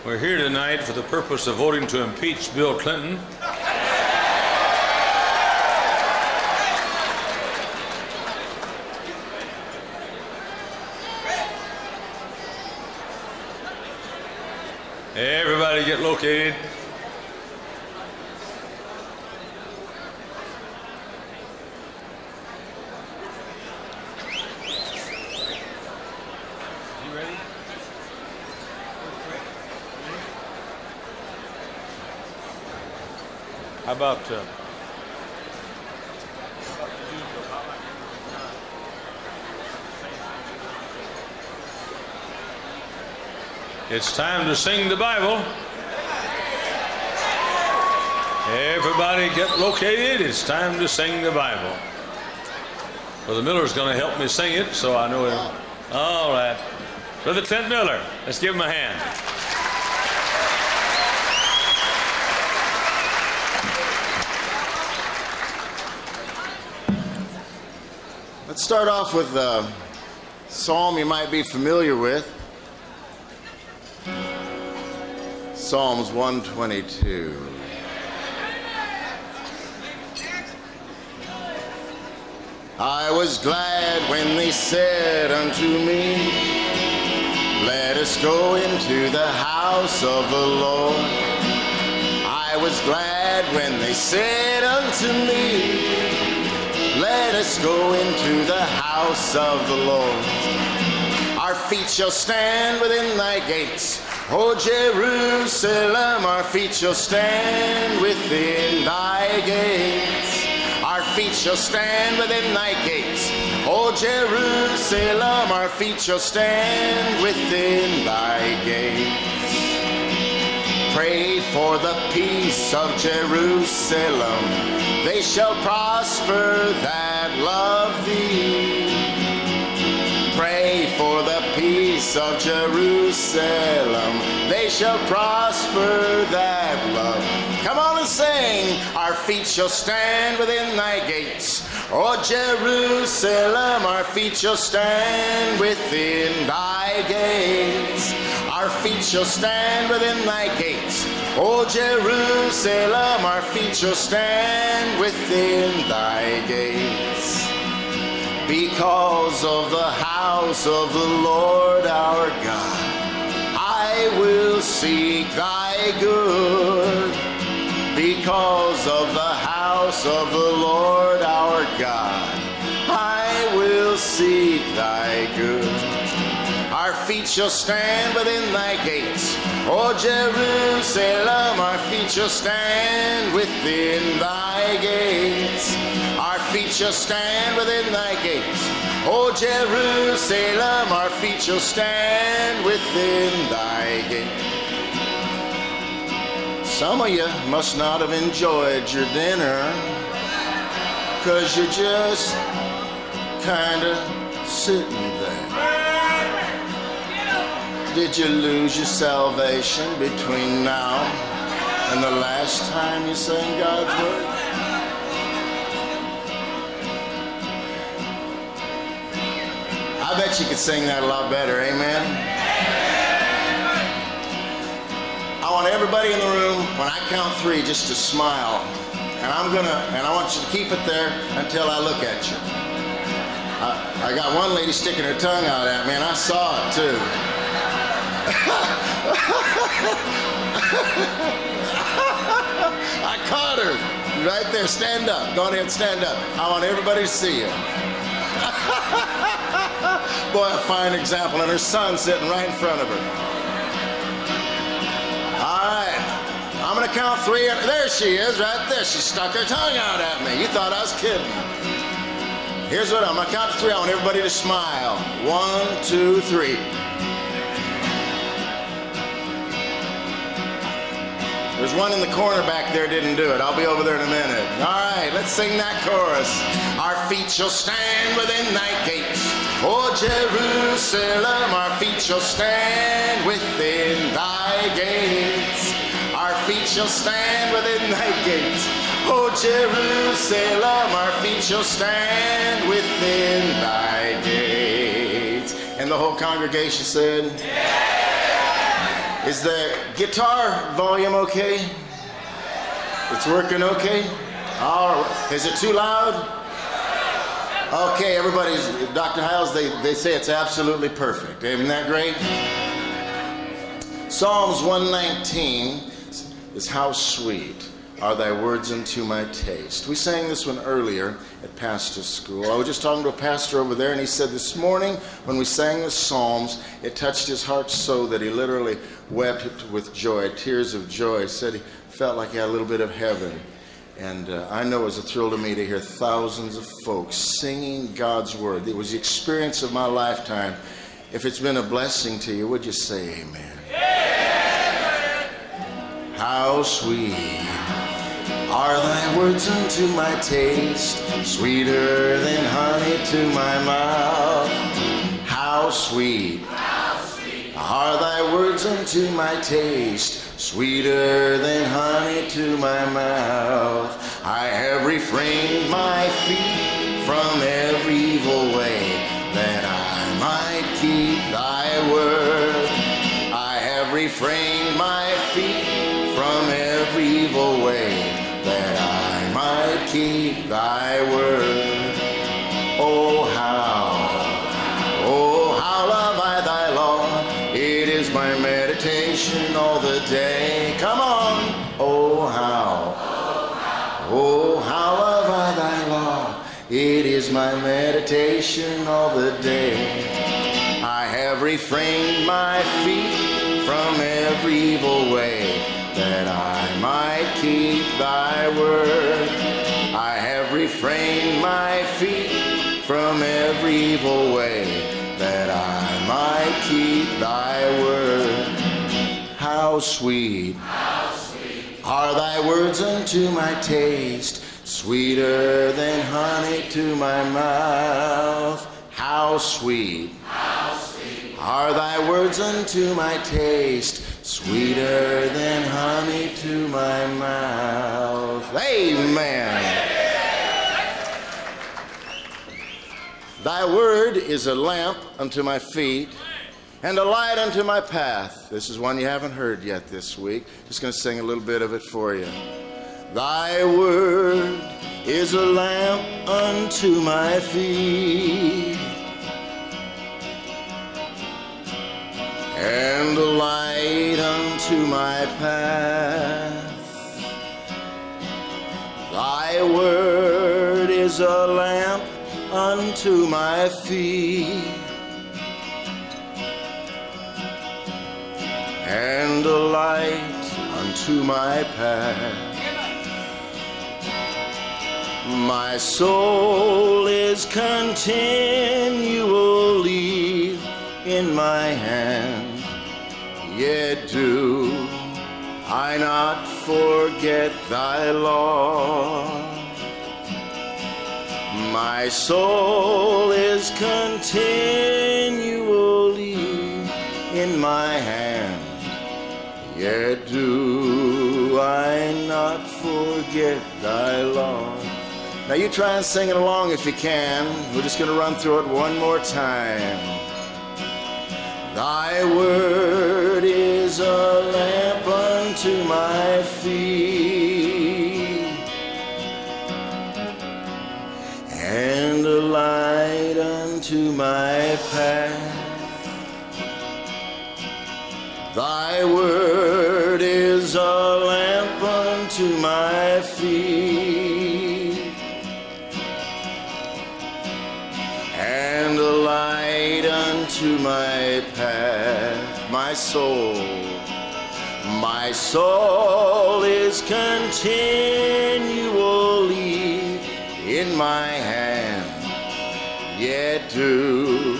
We're here tonight for the purpose of voting to impeach Bill Clinton. Everybody get located. You ready? How about it's time to sing the Bible. Everybody get located. It's time to sing the Bible. Brother Miller's going to help me sing it, so I know him. All right. Brother Clint Miller, let's give him a hand. Let's start off with a psalm you might be familiar with. Psalms 122. I was glad when they said unto me, let us go into the house of the Lord. I was glad when they said unto me, let us go into the house of the Lord. Our feet shall stand within thy gates, O Jerusalem, our feet shall stand within thy gates. Our feet shall stand within thy gates, O Jerusalem, our feet shall stand within thy gates. Pray for the peace of Jerusalem, they shall prosper that love thee. Pray for the peace of Jerusalem, they shall prosper that love. Come on and sing. Our feet shall stand within thy gates, O Jerusalem, our feet shall stand within thy gates. Our feet shall stand within thy gates, O Jerusalem, our feet shall stand within thy gates. Because of the house of the Lord our God, I will seek thy good. Because of the house of the Lord our God, I will seek thy good. Our feet shall stand within thy gates, O Jerusalem, our feet shall stand within thy gates. Our feet shall stand within thy gates, O Jerusalem, our feet shall stand within thy gates. Some of you must not have enjoyed your dinner, 'cause you're just kind of sitting there. Did you lose your salvation between now and the last time you sang God's word? I bet you could sing that a lot better, amen? I want everybody in the room, when I count three, just to smile. And I want you to keep it there until I look at you. I got one lady sticking her tongue out at me, and I saw it too. I caught her right there. Stand up. Go ahead, stand up. I want everybody to see you. Boy, a fine example. And her son sitting right in front of her. All right. I'm going to count three. There she is, right there. She stuck her tongue out at me. You thought I was kidding. Here's what I'm going to count to three. I want everybody to smile. 1, 2, 3. There's one in the corner back there didn't do it. I'll be over there in a minute. All right, let's sing that chorus. Our feet shall stand within thy gates, O Jerusalem, our feet shall stand within thy gates. Our feet shall stand within thy gates, O Jerusalem, our feet shall stand within thy gates. And the whole congregation said, yeah. Is the guitar volume okay? It's working okay? All right. Is it too loud? Okay, everybody's, Dr. Hyles, they say it's absolutely perfect. Isn't that great? Psalms 119 is how sweet are thy words unto my taste. We sang this one earlier at pastor's school. I was just talking to a pastor over there, and he said this morning when we sang the Psalms, it touched his heart so that he literally wept with joy, tears of joy. He said he felt like he had a little bit of heaven. And I know it was a thrill to me to hear thousands of folks singing God's word. It was the experience of my lifetime. If it's been a blessing to you, would you say amen? How sweet are thy words unto my taste, sweeter than honey to my mouth. How sweet are thy words unto my taste, sweeter than honey to my mouth. I have refrained my feet from every evil way, that I might keep thy word. I have refrained my feet from every evil way, that I might keep thy word. Oh how love I thy law. It is my meditation all the day. Come on. Oh how love I thy law. It is my meditation all the day. I have refrained my feet from every evil way, that I might keep thy word. I have refrained my feet from every evil way, that I might keep thy word. How sweet are thy words unto my taste, sweeter than honey to my mouth. How sweet are thy words unto my taste, sweeter than honey to my mouth. Amen. Thy word is a lamp unto my feet and a light unto my path. This is one you haven't heard yet this week. Just going to sing a little bit of it for you. Thy word is a lamp unto my feet and a light unto my path. Thy word is a lamp unto my feet and a light unto my path. My soul is continually in my hand, yet do I not forget thy law. My soul is continually in my hand, yet do I not forget thy law. Now you try and sing it along if you can. We're just going to run through it one more time. Thy word is a lamp unto my feet and a light unto my path. Thy word is a lamp unto my feet and a light unto my path. My soul is continually in my hand, yet do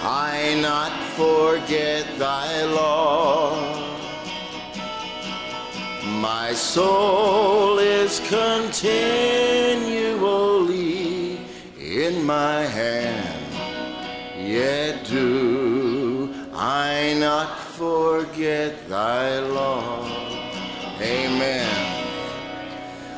I not forget thy law. My soul is continually in my hand, yet do I not forget thy law. Amen.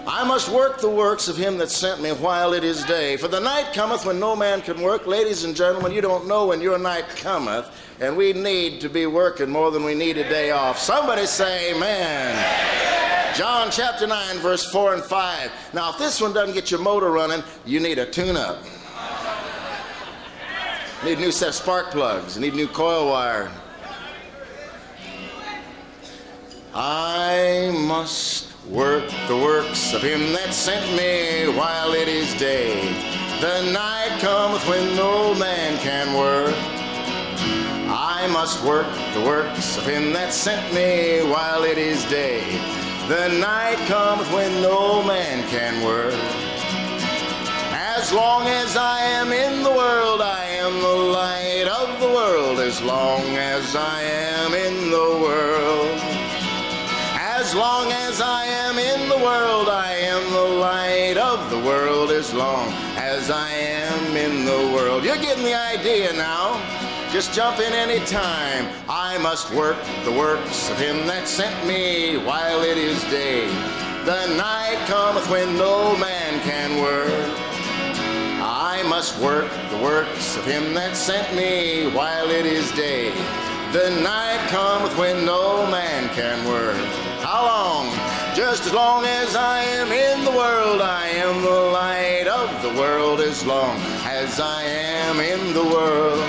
I must work the works of him that sent me while it is day. For the night cometh when no man can work. Ladies and gentlemen, you don't know when your night cometh, and we need to be working more than we need a day off. Somebody say amen. John chapter 9, verse 4 and 5. Now, if this one doesn't get your motor running, you need a tune-up. You need a new set of spark plugs. You need new coil wire. I must work the works of him that sent me while it is day. The night cometh when no man can work. I must work the works of him that sent me while it is day. The night cometh when no man can work. As long as I am in the world, I am the light of the world. As long as I am in the world. As long as I am in the world, I am the light of the world. As long as I am in the world. You're getting the idea now. Just jump in any time. I must work the works of him that sent me while it is day. The night cometh when no man can work. I must work the works of him that sent me while it is day. The night cometh when no man can work. How long? Just as long as I am in the world, I am the light of the world. As long as I am in the world.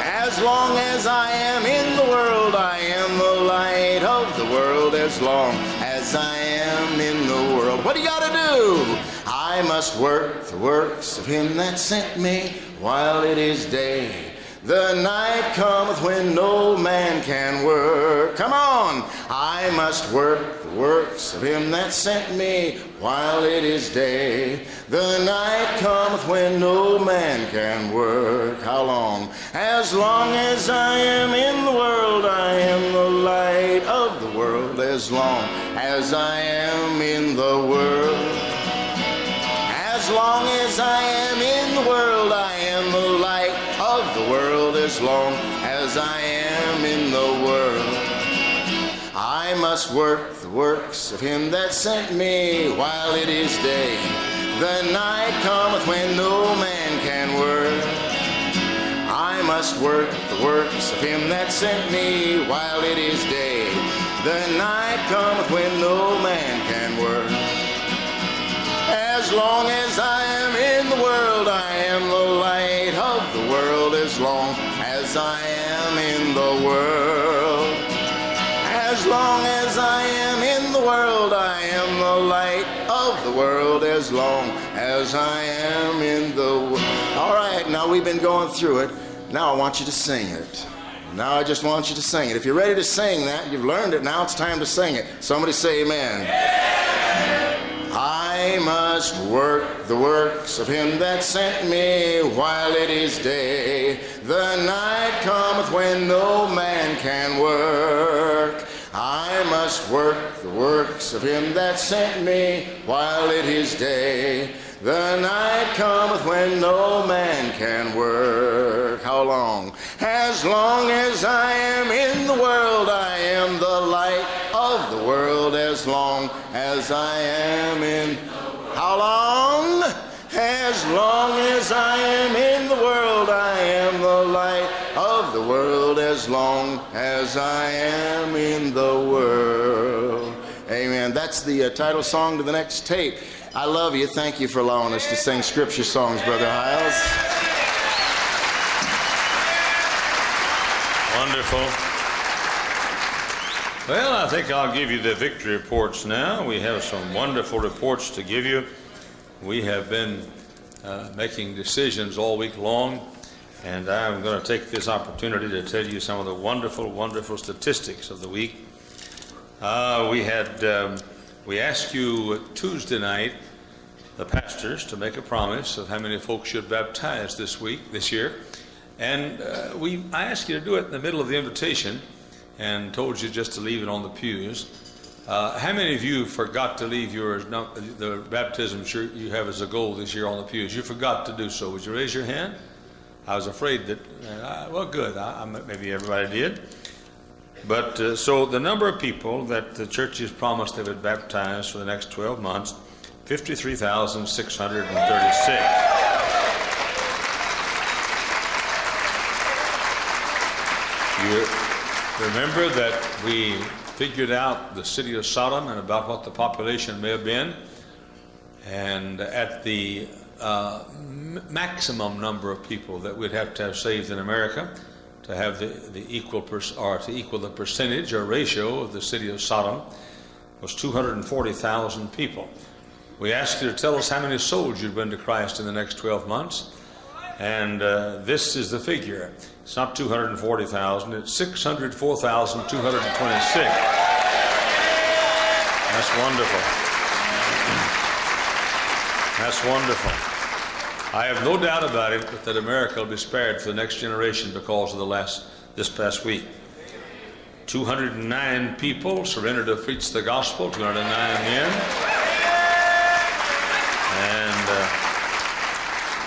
As long as I am in the world, I am the light of the world. As long as I am in the world. What do you got to do? I must work the works of him that sent me while it is day. The night cometh when no man can work. Come on! I must work the works of him that sent me while it is day. The night cometh when no man can work. How long? As long as I am in the world, I am the light of the world. As long as I am in the world. As long as I am in the world, I am the light of the world. As long as I am in the world. I must work the works of him that sent me while it is day. The night cometh when no man can work. I must work the works of him that sent me while it is day. The night cometh when no man can work. As long as I am in the world, I am the light of the world. As long as I am in the world. As long as I am in the world, I am the light of the world. As long as I am in the world. All right, now we've been going through it. Now I want you to sing it. Now I just want you to sing it. If you're ready to sing that, you've learned it, now it's time to sing it. Somebody say amen. I must work the works of him that sent me while it is day. The night cometh when no man can work. I must work the works of him that sent me while it is day. The night cometh when no man can work. How long? As long as I am in the world, I am the light of the world. As long as I am in. How long? As long as I am in the world, I am the light of the world. As long as I am in the world. Amen. That's the title song to the next tape. I love you. Thank you for allowing us to sing scripture songs, Brother Hyles. Wonderful. Well, I think I'll give you the victory reports now. We have some wonderful reports to give you. We have been making decisions all week long, and I'm going to take this opportunity to tell you some of the wonderful, wonderful statistics of the week. We asked you Tuesday night, the pastors, to make a promise of how many folks should baptize this year. And I asked you to do it in the middle of the invitation and told you just to leave it on the pews. How many of you forgot to leave the baptism shirt you have as a goal this year on the pews? You forgot to do so. Would you raise your hand? I was afraid that, well, good. Maybe everybody did. But so the number of people that the church has promised they would baptize for the next 12 months, 53,636. You remember that we figured out the city of Sodom and about what the population may have been, and at the maximum number of people that we'd have to have saved in America to have the equal to equal the percentage or ratio of the city of Sodom was 240,000 people. We asked you to tell us how many souls you'd win to Christ in the next 12 months, and this is the figure. It's not 240,000, it's 604,226. That's wonderful. That's wonderful. I have no doubt about it that America will be spared for the next generation because of this past week. 209 people surrendered to preach the gospel, 209 men. And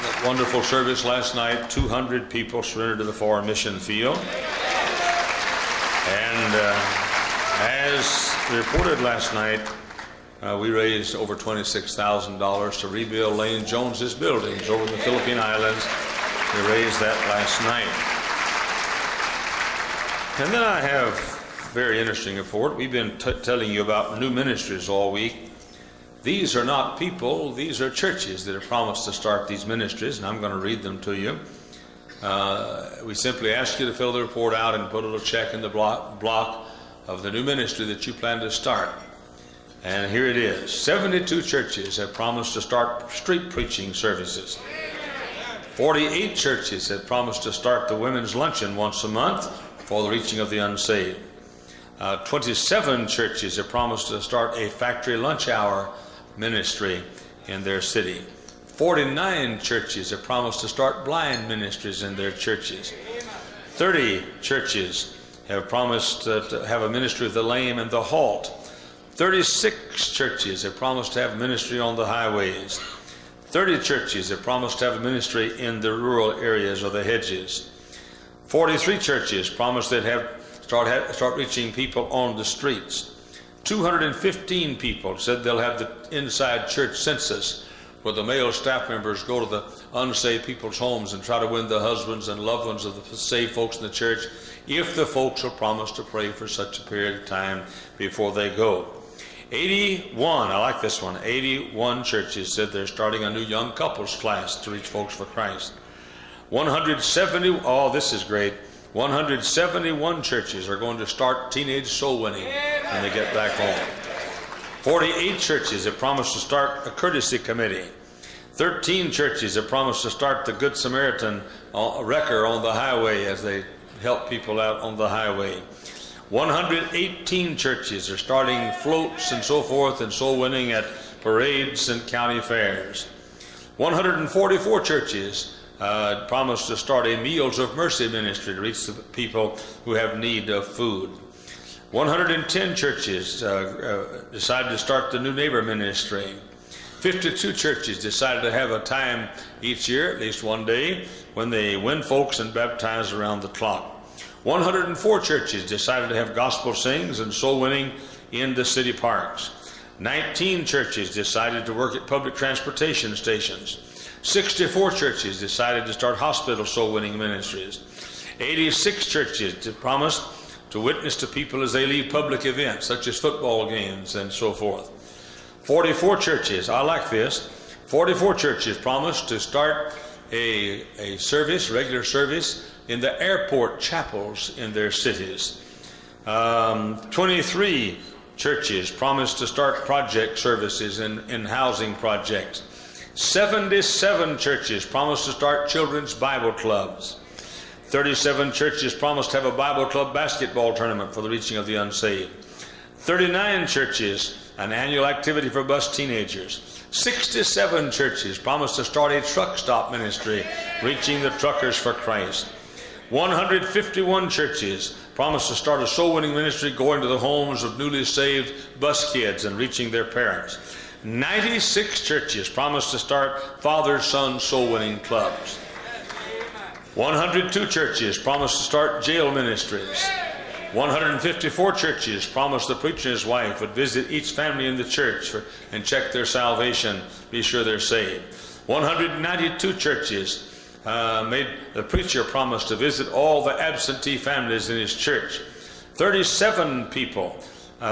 that wonderful service last night, 200 people surrendered to the foreign mission field. And as reported last night, we raised over $26,000 to rebuild Lane Jones's buildings over in the Philippine Islands. We raised that last night. And then I have a very interesting report. We've been telling you about new ministries all week. These are not people, these are churches that have promised to start these ministries, and I'm going to read them to you. We simply ask you to fill the report out and put a little check in the block of the new ministry that you plan to start. And here it is. 72 churches have promised to start street preaching services. 48 churches have promised to start the women's luncheon once a month for the reaching of the unsaved. 27 churches have promised to start a factory lunch hour ministry in their city. 49 churches have promised to start blind ministries in their churches. 30 churches have promised to have a ministry of the lame and the halt. 36 churches have promised to have ministry on the highways. 30 churches have promised to have a ministry in the rural areas or the hedges. 43 churches promised they'd start reaching people on the streets. 215 people said they'll have the inside church census, where the male staff members go to the unsaved people's homes and try to win the husbands and loved ones of the saved folks in the church, if the folks will promise to pray for such a period of time before they go. 81, I like this one, 81 churches said they're starting a new young couples class to reach folks for Christ. 170, oh, this is great, 171 churches are going to start teenage soul winning when they get back home. 48 churches have promised to start a courtesy committee. 13 churches have promised to start the Good Samaritan wrecker on the highway as they help people out on the highway. 118 churches are starting floats and so forth and soul winning at parades and county fairs. 144 churches promised to start a Meals of Mercy ministry to reach the people who have need of food. 110 churches decided to start the New Neighbor ministry. 52 churches decided to have a time each year, at least one day, when they win folks and baptize around the clock. 104 churches decided to have gospel sings and soul winning in the city parks. 19 churches decided to work at public transportation stations. 64 churches decided to start hospital soul winning ministries. 86 churches promised to witness to people as they leave public events such as football games and so forth. 44 churches, I like this, 44 churches promised to start a service, regular service, in the airport chapels in their cities. 23 churches promised to start project services in housing projects. 77 churches promised to start children's Bible clubs. 37 churches promised to have a Bible club basketball tournament for the reaching of the unsaved. 39 churches, an annual activity for bus teenagers. 67 churches promised to start a truck stop ministry, reaching the truckers for Christ. 151 churches promised to start a soul winning ministry going to the homes of newly saved bus kids and reaching their parents. 96 churches promised to start father-son soul winning clubs. 102 churches promised to start jail ministries. 154 churches promised the preacher and his wife would visit each family in the church and check their salvation, be sure they're saved. 192 churches made the preacher promise to visit all the absentee families in his church. 37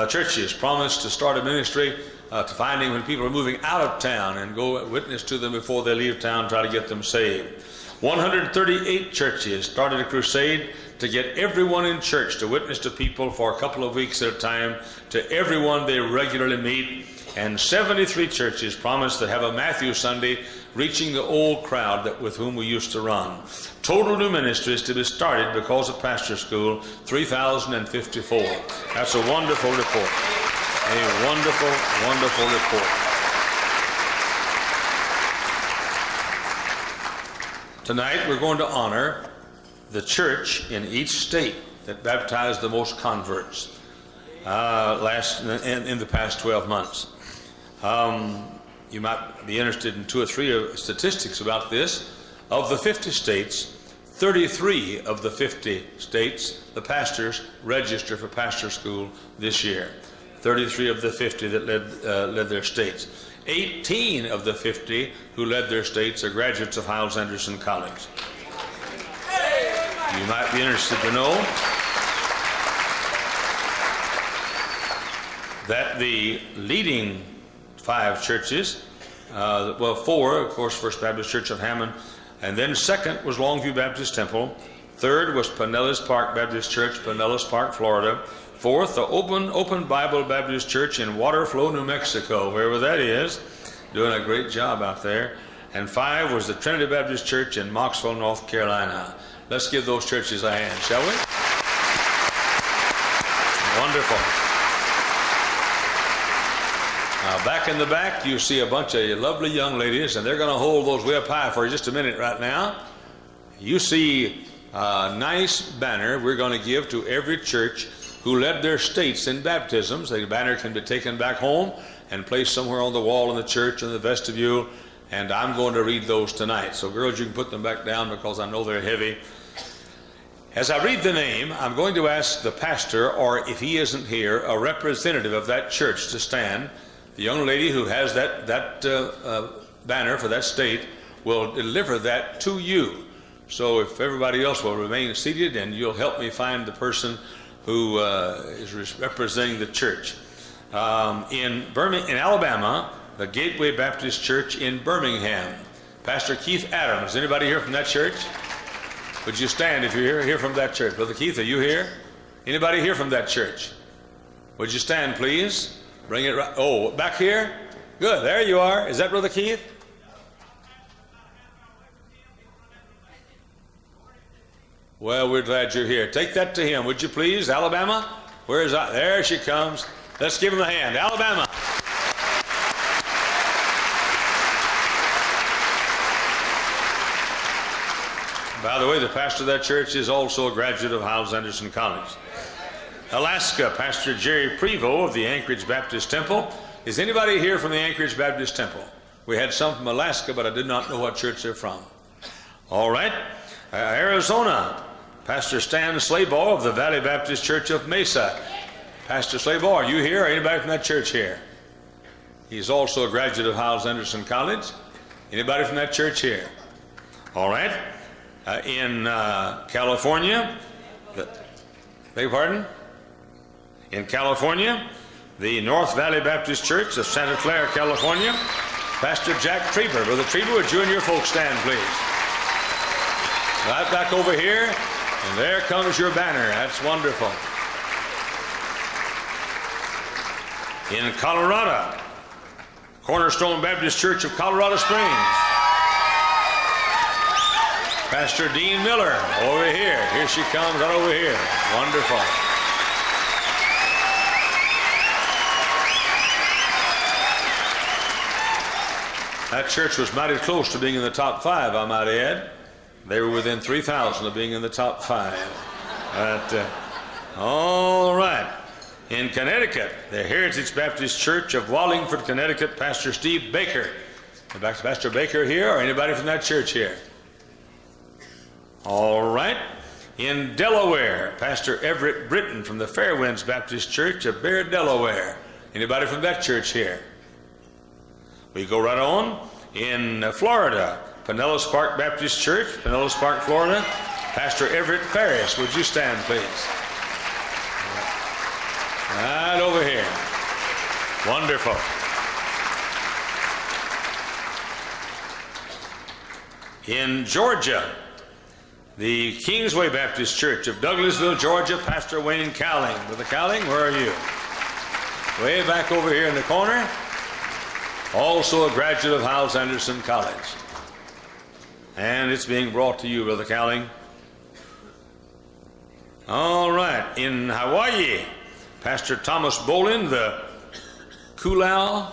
churches promised to start a ministry to finding when people are moving out of town and go witness to them before they leave town, try to get them saved. 138 churches started a crusade to get everyone in church to witness to people for a couple of weeks at a time, to everyone they regularly meet. And 73 churches promised to have a Matthew Sunday reaching the old crowd with whom we used to run. Total new ministries to be started because of pastor school, 3,054. That's a wonderful report. A wonderful, wonderful report. Tonight we're going to honor the church in each state that baptized the most converts in the past 12 months. You might be interested in 2 or 3 statistics about this. Of the 50 states, 33 of the 50 states, the pastors register for pastor school this year. 33 of the 50 that led their states. 18 of the 50 who led their states are graduates of Hyles Anderson College. You might be interested to know that the leading 5 churches, 4, of course, First Baptist Church of Hammond, and then second was Longview Baptist Temple. Third was Pinellas Park Baptist Church, Pinellas Park, Florida. Fourth, the Open Bible Baptist Church in Waterflow, New Mexico, wherever that is, doing a great job out there. And 5 was the Trinity Baptist Church in Moxville, North Carolina. Let's give those churches a hand, shall we? Wonderful. Now, back in the back, you see a bunch of lovely young ladies, and they're going to hold those way up high for just a minute right now. You see a nice banner we're going to give to every church who led their states in baptisms. The banner can be taken back home and placed somewhere on the wall in the church in the vestibule, and I'm going to read those tonight. So girls, you can put them back down because I know they're heavy. As I read the name, I'm going to ask the pastor, or if he isn't here, a representative of that church to stand. The young lady who has that banner for that state will deliver that to you. So if everybody else will remain seated, and you'll help me find the person who is representing the church. In Alabama, the Gateway Baptist Church in Birmingham, Pastor Keith Adams. Anybody here from that church? Would you stand if you're here from that church? Brother Keith, are you here? Anybody here from that church? Would you stand, please? Bring it right. Oh, back here? Good, there you are. Is that Brother Keith? Well, we're glad you're here. Take that to him, would you please? Alabama? Where is that? There she comes. Let's give him a hand. Alabama. By the way, the pastor of that church is also a graduate of Hyles Anderson College. Alaska, Pastor Jerry Prevost of the Anchorage Baptist Temple. Is anybody here from the Anchorage Baptist Temple? We had some from Alaska, but I did not know what church they're from. All right. Arizona, Pastor Stan Slaybaugh of the Valley Baptist Church of Mesa. Pastor Slaybaugh, are you here? Or anybody from that church here? He's also a graduate of Hyles Anderson College. Anybody from that church here? All right. In California, beg your pardon? In California, the North Valley Baptist Church of Santa Clara, California. Pastor Jack Trieber. Brother Trieber, would you and your folks stand, please? Right back over here, and there comes your banner. That's wonderful. In Colorado, Cornerstone Baptist Church of Colorado Springs. Pastor Dean Miller, over here. Here she comes, right over here. Wonderful. That church was mighty close to being in the top 5, I might add. They were within 3,000 of being in the top 5. But, all right. In Connecticut, the Heritage Baptist Church of Wallingford, Connecticut, Pastor Steve Baker. Back to Pastor Baker here, or anybody from that church here? All right. In Delaware, Pastor Everett Britton from the Fairwinds Baptist Church of Bear, Delaware. Anybody from that church here? We go right on. In Florida, Pinellas Park Baptist Church, Pinellas Park, Florida. Pastor Everett Ferris, would you stand, please? Right over here. Wonderful. In Georgia, the Kingsway Baptist Church of Douglasville, Georgia, Pastor Wayne Cowling. Brother Cowling, where are you? Way back over here in the corner. Also a graduate of Hyles Anderson College. And it's being brought to you, Brother Cowling. All right. In Hawaii, Pastor Thomas Bolin, the Kulau.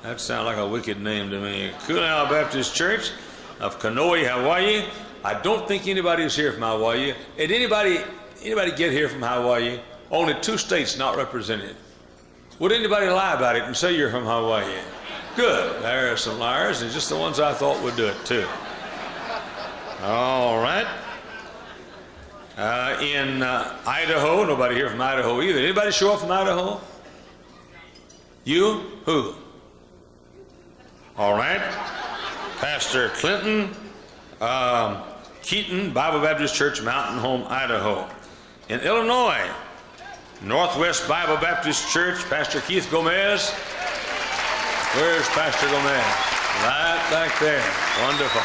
That sounds like a wicked name to me. Kulau Baptist Church of Kanoe, Hawaii. I don't think anybody is here from Hawaii. Did anybody get here from Hawaii? Only 2 states not represented. Would anybody lie about it and say you're from Hawaii? Good. There are some liars, and just the ones I thought would do it too. All right. In Idaho, nobody here from Idaho either. Anybody show up from Idaho? You? Who? All right. Pastor Clinton Keaton, Bible Baptist Church, Mountain Home, Idaho. In Illinois, Northwest Bible Baptist Church, Pastor Keith Gomez. Where's Pastor Gomez? Right back there. Wonderful.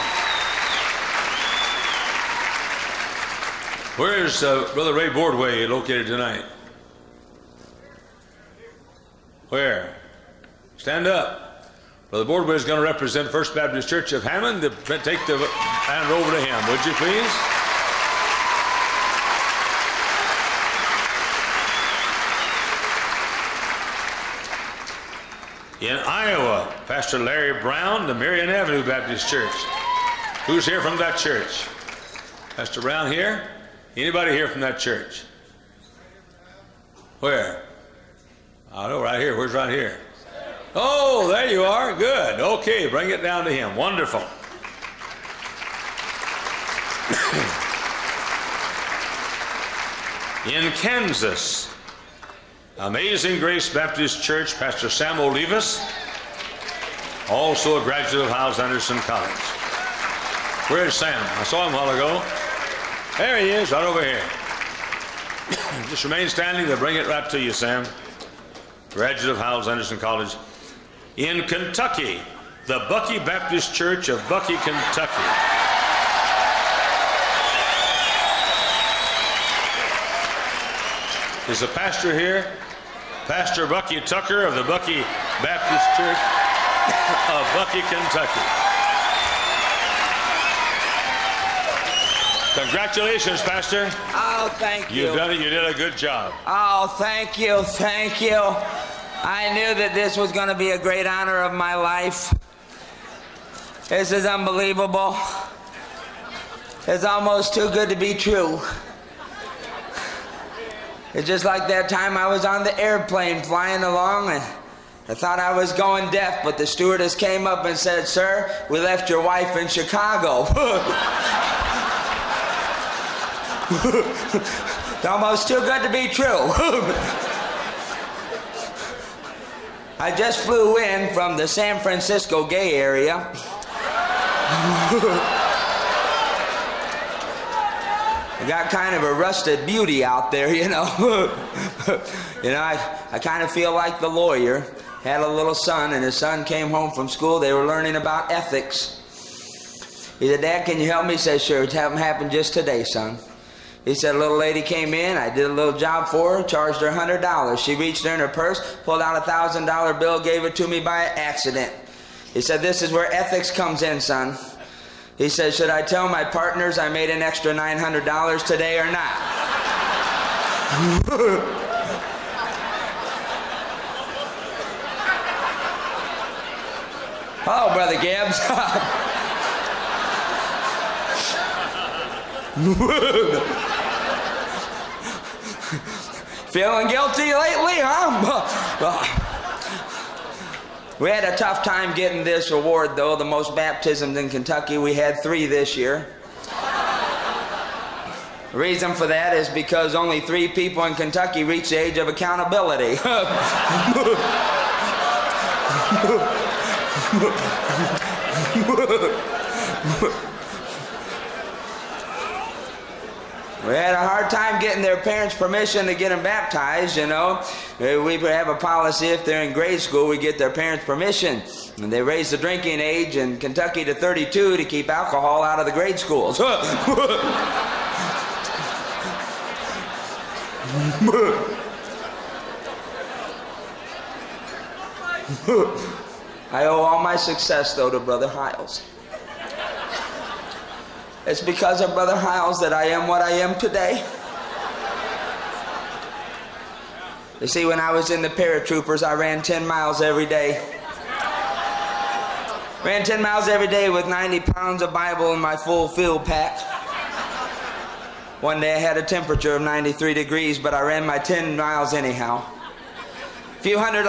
Where's Brother Ray Boardway located tonight? Where? Stand up. Brother Boardway is going to represent First Baptist Church of Hammond. Take the hand over to him, would you please? In Iowa, Pastor Larry Brown, the Marion Avenue Baptist Church. Who's here from that church? Pastor Brown here? Anybody here from that church? Where? I know, right here. Where's right here? Oh, there you are. Good. Okay, bring it down to him. Wonderful. In Kansas, Amazing Grace Baptist Church, Pastor Sam Olivas, also a graduate of Hyles Anderson College. Where's Sam? I saw him a while ago. There he is, right over here. Just remain standing. They'll bring it right to you, Sam. Graduate of Hyles Anderson College. In Kentucky, the Bucky Baptist Church of Bucky, Kentucky. Is the pastor here? Pastor Bucky Tucker of the Bucky Baptist Church of Bucky, Kentucky. Congratulations, Pastor. Oh, thank you. You've done it. You did a good job. Oh, thank you. Thank you. I knew that this was going to be a great honor of my life. This is unbelievable. It's almost too good to be true. It's just like that time I was on the airplane flying along and I thought I was going deaf, but the stewardess came up and said, "Sir, we left your wife in Chicago." It's almost too good to be true. I just flew in from the San Francisco gay area. I got kind of a rusted beauty out there, you know. I kind of feel like the lawyer. Had a little son, and his son came home from school. They were learning about ethics. He said, "Dad, can you help me?" He said, "Sure, it happened just today, son." He said, "A little lady came in. I did a little job for her, charged her $100. She reached in her purse, pulled out a $1,000 bill, gave it to me by accident." He said, "This is where ethics comes in, son." He said, "Should I tell my partners I made an extra $900 today or not?" Oh, Brother Gibbs. Feeling guilty lately, huh? We had a tough time getting this award, though. The most baptisms in Kentucky. We had 3 this year. The reason for that is because only 3 people in Kentucky reach the age of accountability. We had a hard time getting their parents' permission to get them baptized, you know. We have a policy, if they're in grade school, we get their parents' permission. And they raised the drinking age in Kentucky to 32 to keep alcohol out of the grade schools. I owe all my success, though, to Brother Hyles. It's because of Brother Hyles that I am what I am today. You see, when I was in the paratroopers, I ran 10 miles every day. Ran 10 miles every day with 90 pounds of Bible in my full field pack. One day I had a temperature of 93 degrees, but I ran my 10 miles anyhow. A few hundred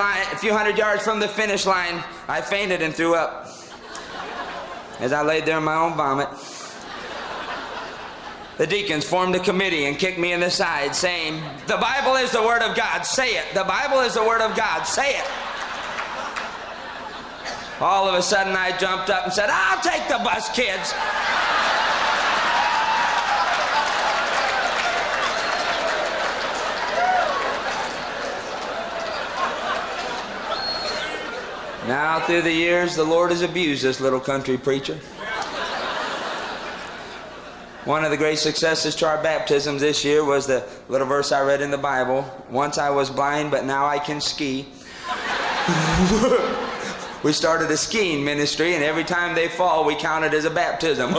yards from the finish line, I fainted and threw up. As I laid there in my own vomit, the deacons formed a committee and kicked me in the side, saying, "The Bible is the Word of God, say it. The Bible is the Word of God, say it." All of a sudden I jumped up and said, "I'll take the bus, kids." Now, through the years, the Lord has abused this little country preacher. One of the great successes to our baptisms this year was the little verse I read in the Bible. Once I was blind, but now I can ski. We started a skiing ministry, and every time they fall, we count it as a baptism.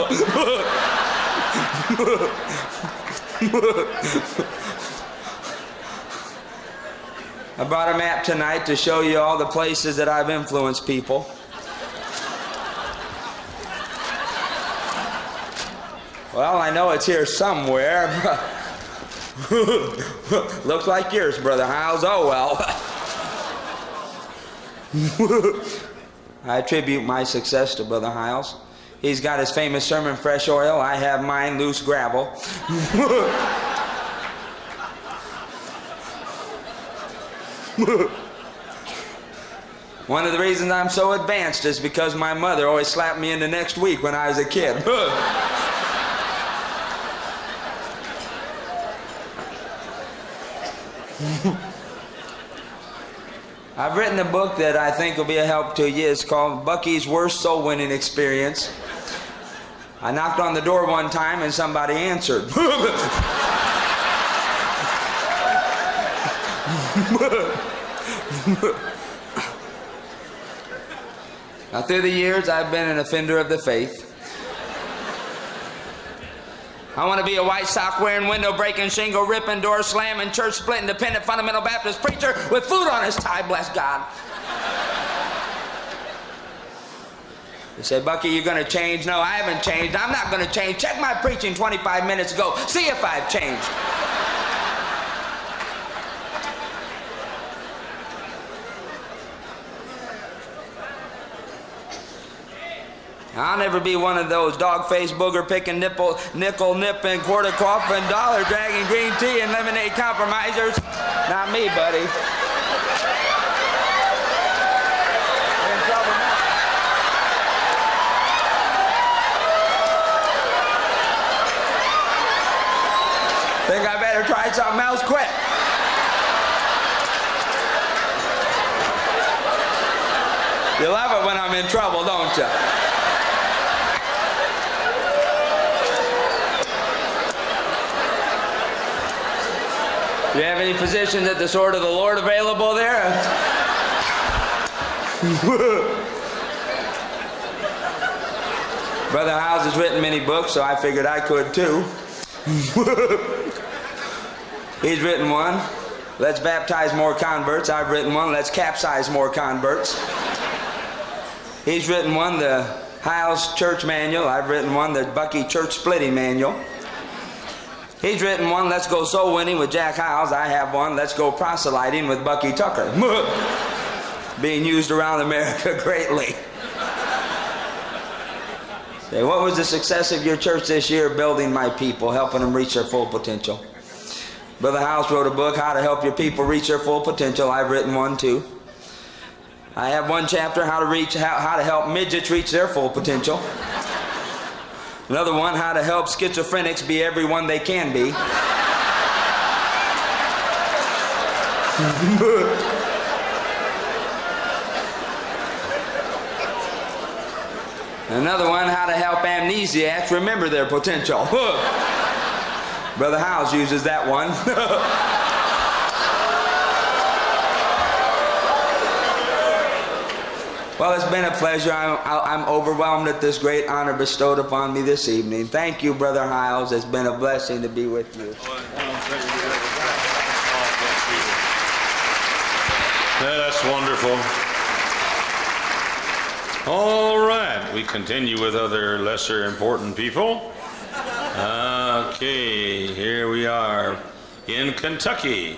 I brought a map tonight to show you all the places that I've influenced people. Well, I know it's here somewhere. Looks like yours, Brother Hyles. Oh, well. I attribute my success to Brother Hyles. He's got his famous sermon, Fresh Oil. I have mine, Loose Gravel. One of the reasons I'm so advanced is because my mother always slapped me into next week when I was a kid. I've written a book that I think will be a help to you. It's called Bucky's Worst Soul Winning Experience. I knocked on the door one time and somebody answered. Now, through the years, I've been an offender of the faith. I want to be a white sock wearing, window breaking, shingle ripping, door slamming, church splitting, independent fundamental Baptist preacher with food on his tie, bless God. You say, "Bucky, you're going to change." No, I haven't changed. I'm not going to change. Check my preaching 25 minutes ago. See if I've changed. I'll never be one of those dog-faced, booger-picking, nickel nipping, quarter-quaffing, dollar-dragging, green tea and lemonade compromisers. Not me, buddy. You're in trouble now. Think I better try something else quick. You love it when I'm in trouble, don't you? Do you have any positions at the sword of the Lord available there? Brother Hyles has written many books, so I figured I could too. He's written one, Let's Baptize More Converts. I've written one, Let's Capsize More Converts. He's written one, the Hyles Church Manual. I've written one, the Bucky Church Splitting Manual. He's written one, Let's Go Soul Winning with Jack Hyles. I have one, Let's Go Proselyting with Bucky Tucker. Being used around America greatly. Say, what was the success of your church this year? Building my people, helping them reach their full potential. Brother Hyles wrote a book, How to Help Your People Reach Their Full Potential. I've written one too. I have one chapter, how to help midgets reach their full potential. Another one, how to help schizophrenics be everyone they can be. Another one, how to help amnesiacs remember their potential. Brother Hyles uses that one. Well, it's been a pleasure. I'm overwhelmed at this great honor bestowed upon me this evening. Thank you, Brother Hyles. It's been a blessing to be with you. Yeah, that's wonderful. All right, we continue with other lesser important people. Okay, here we are in Kentucky,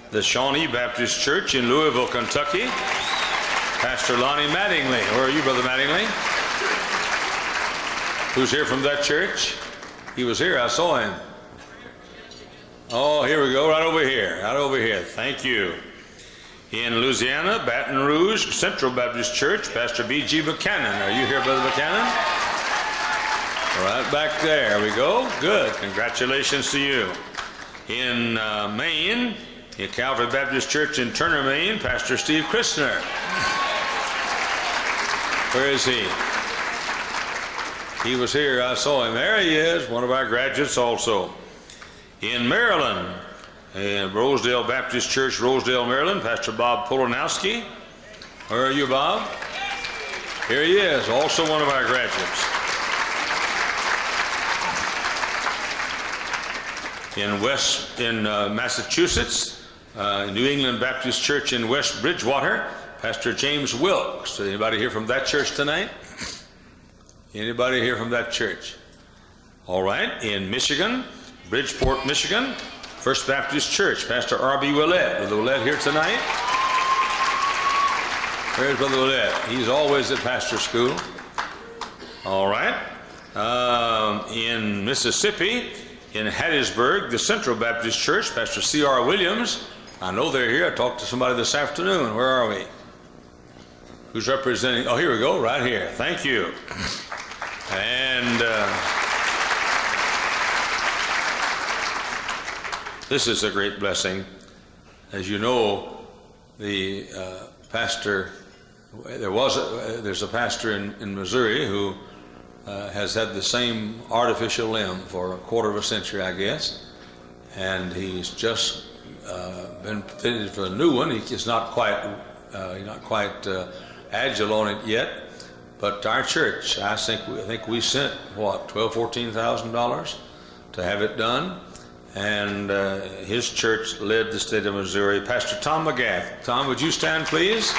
the Shawnee Baptist Church in Louisville, Kentucky. Pastor Lonnie Mattingly. Where are you, Brother Mattingly? Who's here from that church? He was here, I saw him. Oh, here we go, right over here. Thank you. In Louisiana, Baton Rouge Central Baptist Church, Pastor B.G. Buchanan. Are you here, Brother Buchanan? Right back there we go. Good. Congratulations to you. In Maine, the Calvary Baptist Church in Turner, Maine, Pastor Steve Christner. Where is he? He was here. I saw him. There he is, one of our graduates also. In Maryland, in Rosedale Baptist Church, Rosedale, Maryland, Pastor Bob Polanowski. Where are you, Bob? Here he is, also one of our graduates. In Massachusetts, New England Baptist Church in West Bridgewater, Pastor James Wilkes. Anybody here from that church tonight? Anybody here from that church? All right. In Michigan, Bridgeport, Michigan, First Baptist Church, Pastor R.B. Willett. Brother Willett here tonight? Where's Brother Willett? He's always at pastor school. All right. In Mississippi, in Hattiesburg, the Central Baptist Church, Pastor C.R. Williams. I know they're here. I talked to somebody this afternoon. Where are we? Who's representing? Oh, here we go, right here. Thank you. And this is a great blessing. As you know, the pastor, there's a pastor in Missouri who has had the same artificial limb for a quarter of a century, I guess, and he's just been fitted for a new one. He's not quite agile on it yet, but our church, I think we sent what, $12,000-$14,000 to have it done, and his church led the state of Missouri. Pastor Tom McGath. Tom, would you stand, please?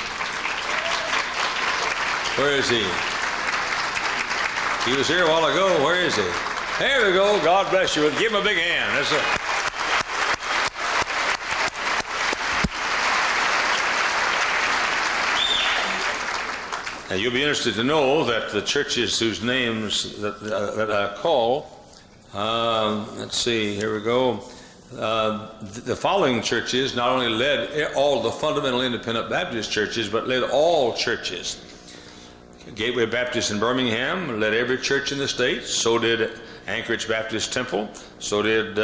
Where is he? He was here a while ago. Where is he? There we go. God bless you. Give him a big hand. That's it. Now, you'll be interested to know that the churches whose names that I call, let's see, here we go. The following churches not only led all the fundamental independent Baptist churches, but led all churches. Gateway Baptist in Birmingham led every church in the state. So did Anchorage Baptist Temple. So did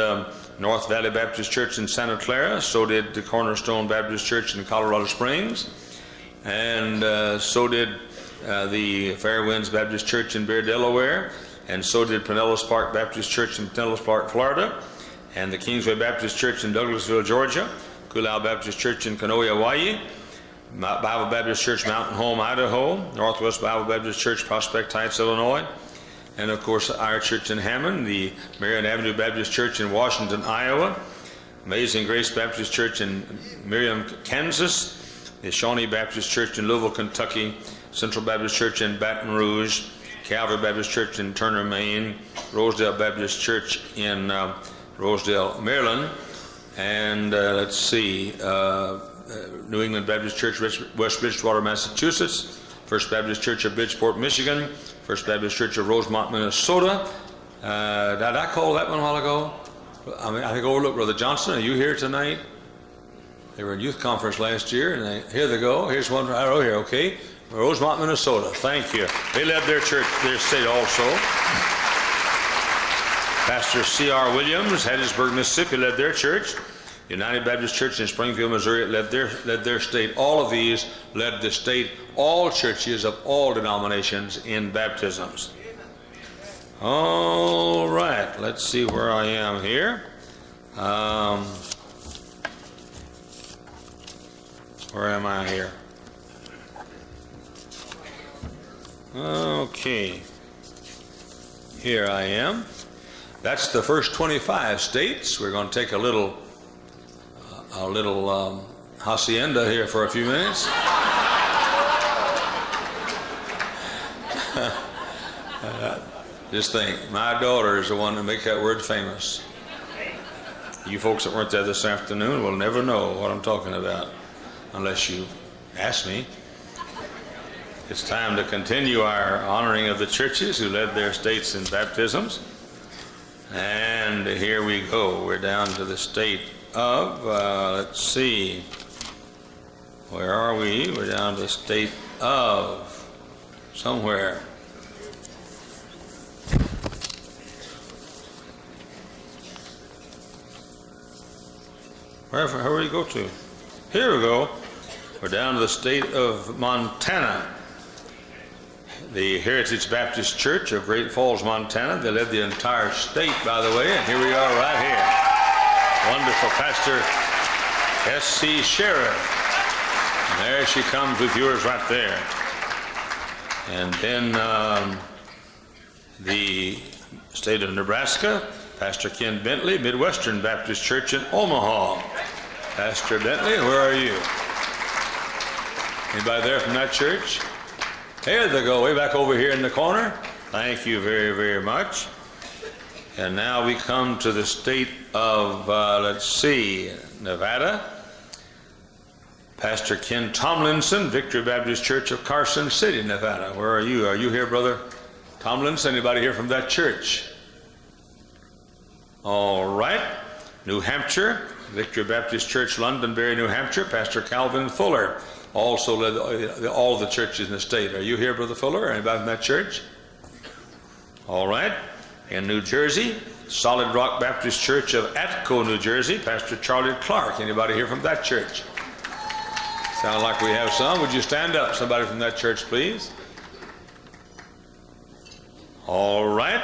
North Valley Baptist Church in Santa Clara. So did the Cornerstone Baptist Church in Colorado Springs. And so did the Fairwinds Baptist Church in Bear, Delaware. And so did Pinellas Park Baptist Church in Pinellas Park, Florida. And the Kingsway Baptist Church in Douglasville, Georgia. Kulau Baptist Church in Kanoe, Hawaii. Bible Baptist Church, Mountain Home, Idaho. Northwest Bible Baptist Church, Prospect Heights, Illinois. And of course, our church in Hammond, the Marion Avenue Baptist Church in Washington, Iowa. Amazing Grace Baptist Church in Miriam, Kansas. The Shawnee Baptist Church in Louisville, Kentucky. Central Baptist Church in Baton Rouge. Calvary Baptist Church in Turner, Maine. Rosedale Baptist Church in Rosedale, Maryland. And let's see, New England Baptist Church, West Bridgewater, Massachusetts. First Baptist Church of Bridgeport, Michigan. First Baptist Church of Rosemont, Minnesota. Did I call that one a while ago? I think overlooked. Brother Johnson, are you here tonight? They were in youth conference last year, and here they go. Here's one right over here, okay? Rosemont, Minnesota. Thank you. They led their church, their state also. Pastor C.R. Williams, Hattiesburg, Mississippi, led their church. United Baptist Church in Springfield, Missouri, led their state. All of these led the state, all churches of all denominations in baptisms. All right, let's see where I am here. Where am I here? Okay. Here I am. That's the first 25 states. We're going to take a little hacienda here for a few minutes. Just think, my daughter is the one to make that word famous. You folks that weren't there this afternoon will never know what I'm talking about unless you ask me. It's time to continue our honoring of the churches who led their states in baptisms. And here we go. We're down to the state of, let's see, where are we? We're down to the state of somewhere. Where do we go to? Here we go. We're down to the state of Montana. The Heritage Baptist Church of Great Falls, Montana. They led the entire state, by the way, and here we are right here. Wonderful Pastor S.C. Scherer. And there she comes with yours right there. And then the state of Nebraska, Pastor Ken Bentley, Midwestern Baptist Church in Omaha. Pastor Bentley, where are you? Anybody there from that church? There they go, way back over here in the corner. Thank you very, very much. And now we come to the state of, let's see, Nevada. Pastor Ken Tomlinson, Victory Baptist Church of Carson City, Nevada. Where are you? Are you here, Brother Tomlinson? Anybody here from that church? All right. New Hampshire, Victory Baptist Church, Londonderry, New Hampshire. Pastor Calvin Fuller also led all the churches in the state. Are you here, Brother Fuller? Anybody from that church? All right. In New Jersey, Solid Rock Baptist Church of Atco, New Jersey. Pastor Charlie Clark. Anybody here from that church? Sound like we have some. Would you stand up? Somebody from that church, please. All right.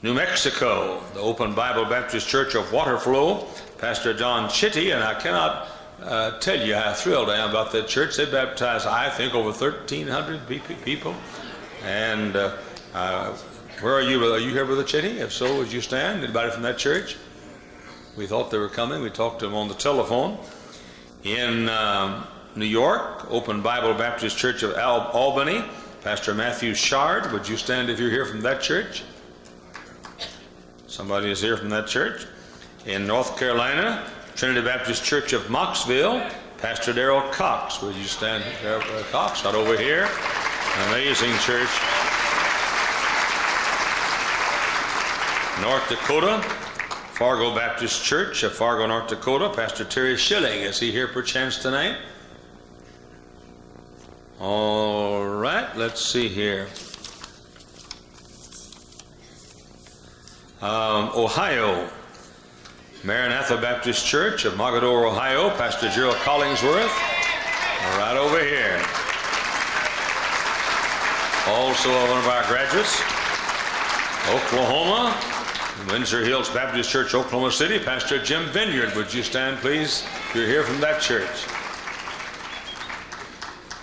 New Mexico, the Open Bible Baptist Church of Waterflow, Pastor John Chitty, and I cannot tell you how thrilled I am about that church. They baptized, I think, over 1,300 people. And where are you? Are you here, Brother Chitty? If so, would you stand? Anybody from that church? We thought they were coming. We talked to them on the telephone. In New York, Open Bible Baptist Church of Albany, Pastor Matthew Shard. Would you stand if you're here from that church? Somebody is here from that church. In North Carolina, Trinity Baptist Church of Mocksville, Pastor Darrell Cox. Would you stand, Cox, right over here? An amazing church. North Dakota, Fargo Baptist Church of Fargo, North Dakota, Pastor Terry Schilling. Is he here perchance tonight? All right, let's see here. Ohio, Maranatha Baptist Church of Mogadore, Ohio, Pastor Gerald Collingsworth, right over here. Also one of our graduates, Oklahoma, Windsor Hills Baptist Church, Oklahoma City, Pastor Jim Vineyard. Would you stand, please, if you're here from that church?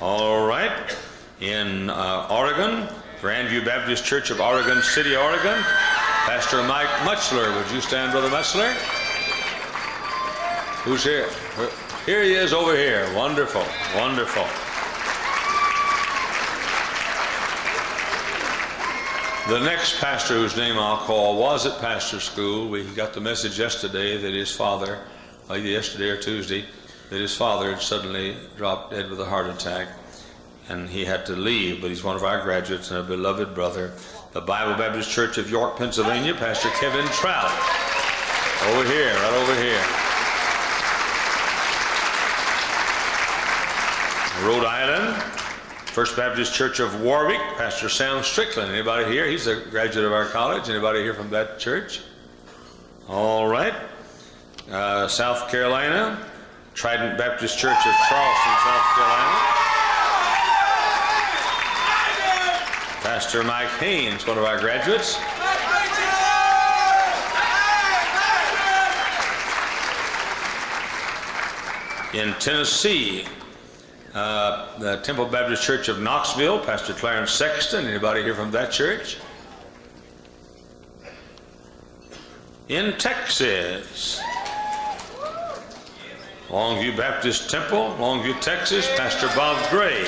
All right. In Oregon, Grandview Baptist Church of Oregon City, Oregon, Pastor Mike Mutzler. Would you stand, Brother Mutzler? Who's here? Here he is over here. Wonderful, wonderful. The next pastor whose name I'll call was at pastor school. We got the message yesterday that his father, yesterday or Tuesday, that his father had suddenly dropped dead with a heart attack. and he had to leave, but he's one of our graduates and a beloved brother. The Bible Baptist Church of York, Pennsylvania, Pastor Kevin Trout. Over here, right over here. Rhode Island, First Baptist Church of Warwick, Pastor Sam Strickland. Anybody here? He's a graduate of our college. Anybody here from that church? All right. South Carolina, Trident Baptist Church of Charleston, South Carolina. Pastor Mike Haynes, one of our graduates. In Tennessee, the Temple Baptist Church of Knoxville, Pastor Clarence Sexton. Anybody here from that church? In Texas, Longview Baptist Temple, Longview, Texas, Pastor Bob Gray.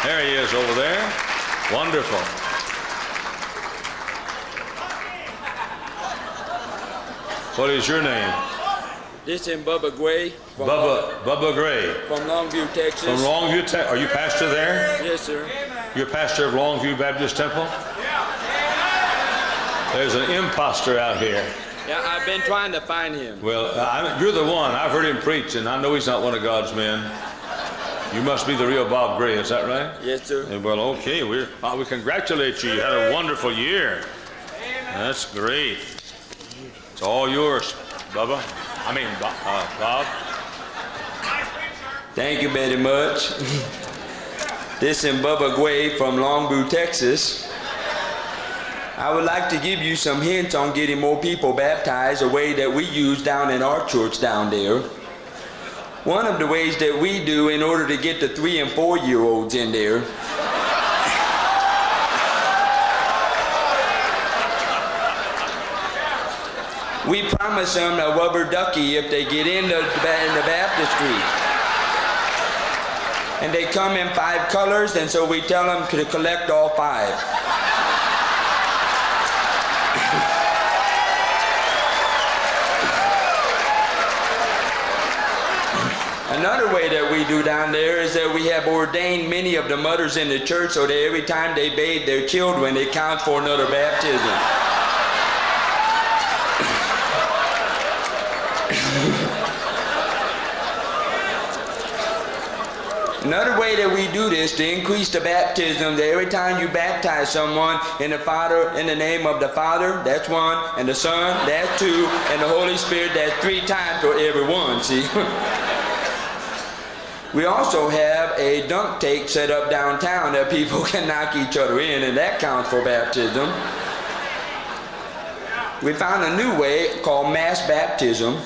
There he is over there. Wonderful. What is your name? This is Bubba Gray. Bubba Gray. From Longview, Texas. From Longview, Texas. Are you pastor there? Yes, sir. You're pastor of Longview Baptist Temple? There's an imposter out here. Yeah, I've been trying to find him. Well, you're the one. I've heard him preach, and I know he's not one of God's men. You must be the real Bob Gray, is that right? Yes, sir. Well, okay. We congratulate you. You had a wonderful year. That's great. It's all yours, Bubba. Bob. Thank you very much. This is Bubba Gray from Longview, Texas. I would like to give you some hints on getting more people baptized, a way that we use down in our church down there. One of the ways that we do in order to get the 3- and 4-year-olds in there, we promise them a rubber ducky if they get in the baptistry. And they come in 5 colors, and so we tell them to collect all 5. Another way that we do down there is that we have ordained many of the mothers in the church so that every time they bathe their children, it counts for another baptism. Another way that we do this to increase the baptism, that every time you baptize someone in the name of the Father, that's 1, and the Son, that's 2, and the Holy Spirit, that's 3 times for every one, see? We also have a dunk tank set up downtown that people can knock each other in, and that counts for baptism. We found a new way called mass baptism.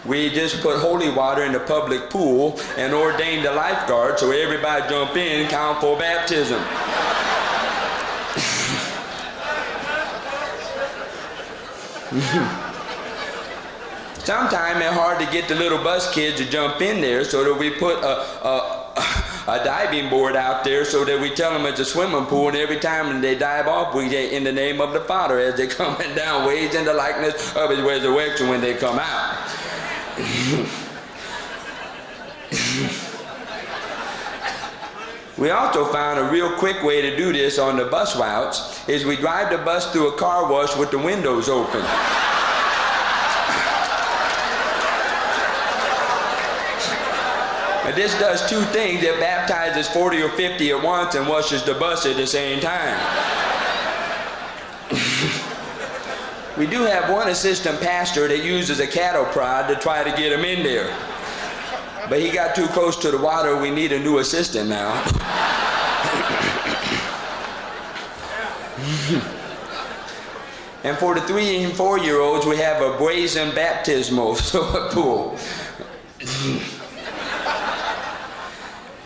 We just put holy water in the public pool and ordain the lifeguard so everybody jump in and count for baptism. Sometimes it's hard to get the little bus kids to jump in there, so that we put a diving board out there so that we tell them it's a swimming pool, and every time they dive off, we say in the name of the Father as they're coming down, ways in the likeness of his resurrection when they come out. We also found a real quick way to do this on the bus routes is we drive the bus through a car wash with the windows open. And this does 2 things. It baptizes 40 or 50 at once and washes the bus at the same time. We do have one assistant pastor that uses a cattle prod to try to get him in there. But he got too close to the water. We need a new assistant now. And for the 3- and 4-year-olds, we have a brazen baptismal pool.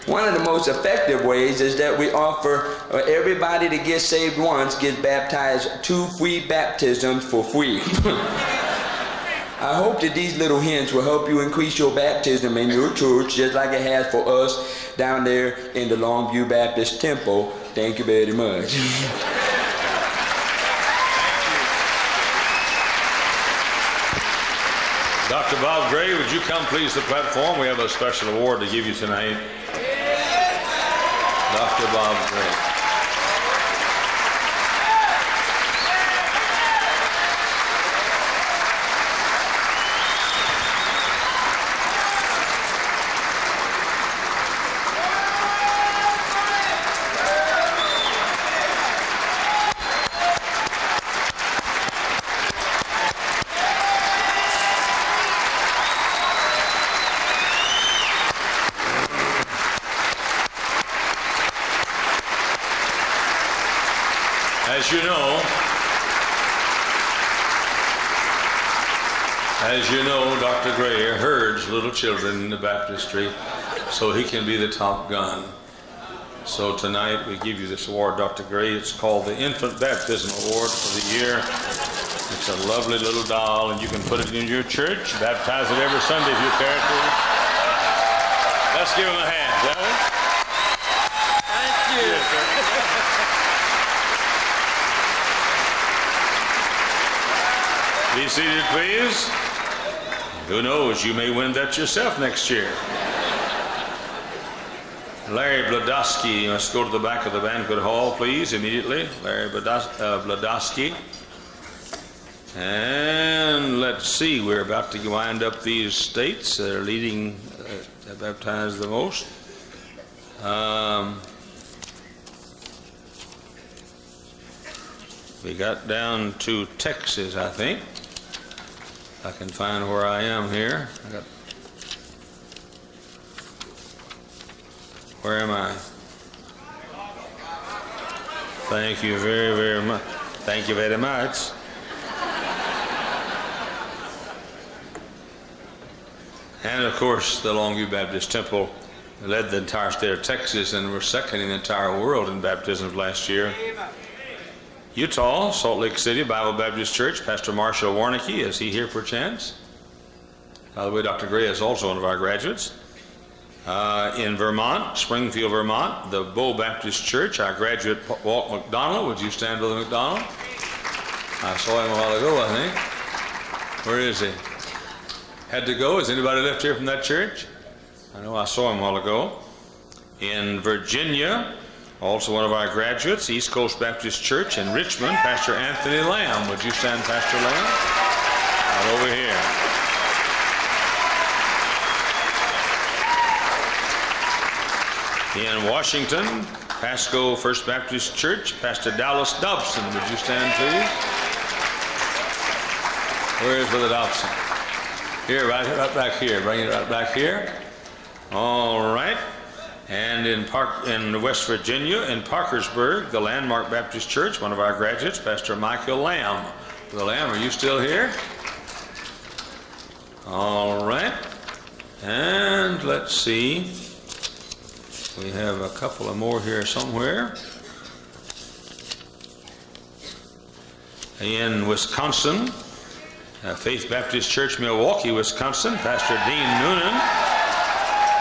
One of the most effective ways is that we offer everybody that gets saved once gets baptized 2 free baptisms for free. I hope that these little hints will help you increase your baptism in your church just like it has for us down there in the Longview Baptist Temple. Thank you very much. Dr. Bob Gray, would you come please to the platform? We have a special award to give you tonight. Dr. Bob Gray. As you know, Dr. Gray herds little children in the baptistry so he can be the top gun. So tonight we give you this award, Dr. Gray. It's called the Infant Baptism Award for the year. It's a lovely little doll, and you can put it in your church, baptize it every Sunday if you care to. Let's give him a hand, shall we? Thank you. Be seated, please. Who knows, you may win that yourself next year. Larry Bladowski, you must go to the back of the banquet hall, please, immediately. Larry Bladowski. And let's see, we're about to wind up these states that are leading, that baptize the most. We got down to Texas, I think. I can find where I am here. Where am I? Thank you very, very much. Thank you very much. And of course, the Longview Baptist Temple led the entire state of Texas and were second in the entire world in baptisms last year. Utah, Salt Lake City Bible Baptist Church, Pastor Marshall Warnicki, is he here perchance? By the way, Dr. Gray is also one of our graduates. In Vermont, Springfield, Vermont, the Bow Baptist Church, our graduate Walt McDonald. Would you stand, Brother McDonald? I saw him a while ago, I think. Where is he? Had to go. Is anybody left here from that church? I know I saw him a while ago. In Virginia, also one of our graduates, East Coast Baptist Church in Richmond, Pastor Anthony Lamb. Would you stand, Pastor Lamb? Right over here. In Washington, Pasco First Baptist Church, Pastor Dallas Dobson. Would you stand, please? Where is Brother Dobson? Here, right back here. Bring it right back here. All right. And in West Virginia, in Parkersburg, the Landmark Baptist Church, one of our graduates, Pastor Michael Lamb. Brother Lamb, are you still here? All right. And let's see. We have a couple of more here somewhere. In Wisconsin, Faith Baptist Church, Milwaukee, Wisconsin, Pastor Dean Noonan.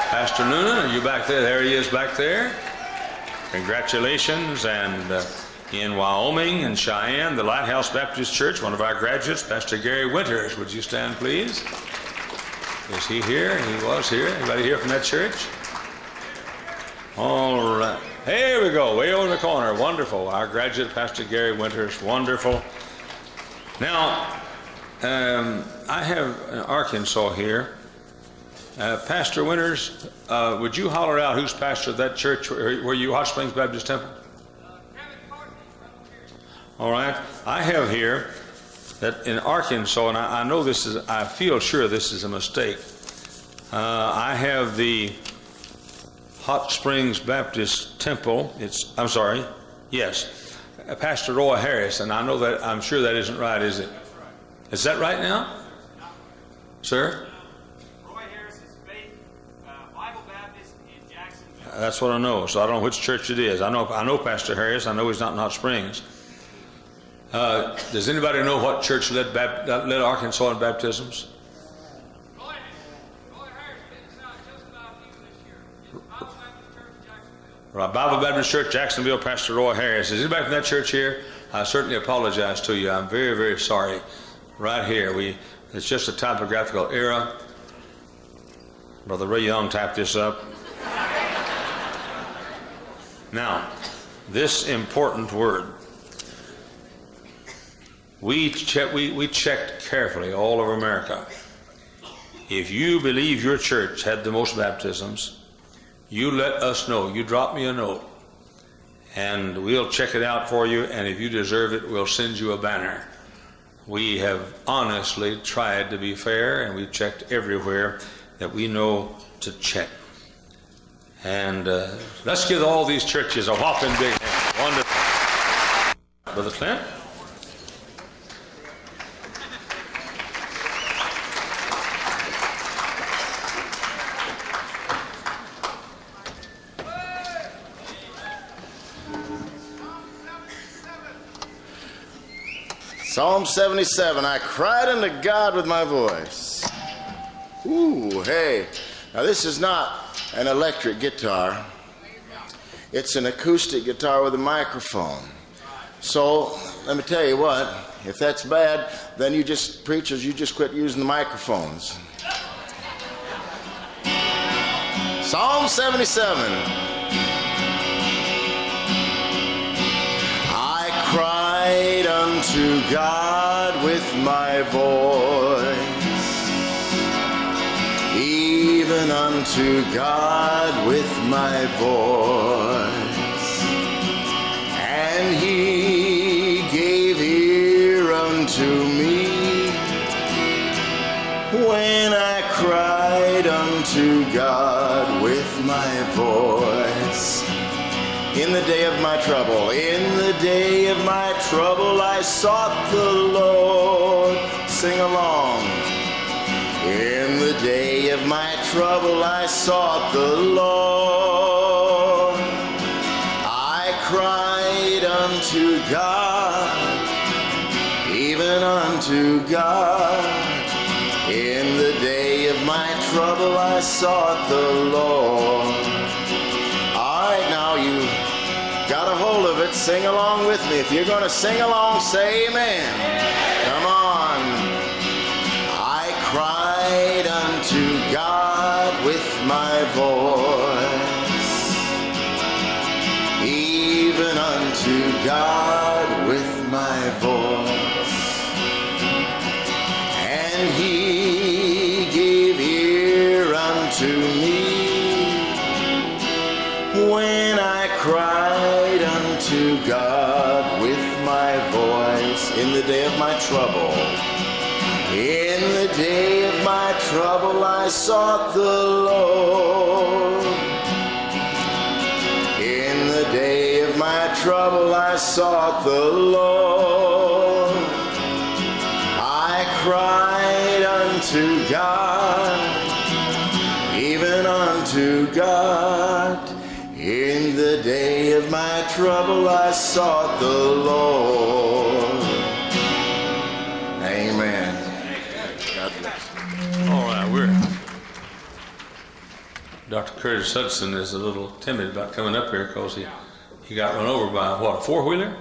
Pastor Noonan, are you back there? There he is back there. Congratulations. And in Wyoming and Cheyenne, the Lighthouse Baptist Church, one of our graduates, Pastor Gary Winters. Would you stand, please? Is he here? He was here. Anybody here from that church? All right. Here we go, way over in the corner. Wonderful. Our graduate, Pastor Gary Winters. Wonderful. Now, I have an Arkansas here. Pastor Winters, would you holler out who's pastor of that church where you, Hot Springs Baptist Temple? All right. I have here that in Arkansas, and I know this is, I feel sure this is a mistake. I have the Hot Springs Baptist Temple. Yes, Pastor Roy Harris, and I know that, I'm sure that isn't right, is it? Is that right now? Sir? That's what I know. So I don't know which church it is. I know Pastor Harris. I know he's not in Hot Springs. Does anybody know what church led Arkansas in baptisms? Roy Harris finished out just about even this year. Bible Baptist Church, Jacksonville. Right, Bible Baptist Church, Jacksonville, Pastor Roy Harris. Is anybody from that church here? I certainly apologize to you. I'm very, very sorry. Right here, we It's just a typographical error. Brother Ray Young typed this up. Now, this important word. We checked carefully all over America. If you believe your church had the most baptisms, you let us know. You drop me a note, and we'll check it out for you, and if you deserve it, we'll send you a banner. We have honestly tried to be fair, and we checked everywhere that we know to check. And let's give all these churches a whopping big hand. Wonderful. Brother Clint? Psalm 77, I cried unto God with my voice. Ooh, hey. Now this is not an electric guitar. It's an acoustic guitar with a microphone. So, let me tell you what, if that's bad, then you just, preachers, you just quit using the microphones. Psalm 77. Cried unto God with my voice, even unto God with my voice, and he gave ear unto me when I cried unto God with my voice. In the day of my trouble, in the day of my trouble, I sought the Lord. Sing along. In the day of my trouble, I sought the Lord. I cried unto God, even unto God. In the day of my trouble, I sought the Lord. All right, now you got a hold of it. Sing along with me. If you're going to sing along, say amen. Come on. I cried unto God with my voice, even unto God with my voice, and he gave ear unto me when I cried unto God with my voice. In the day of my trouble, in the day of my trouble, I sought the Lord. In the day of my trouble, I sought the Lord. I cried unto God, even unto God. In the day of my trouble, I sought the Lord. Amen. God bless. All right, Dr. Curtis Hudson is a little timid about coming up here because he got run over by what, a four-wheeler?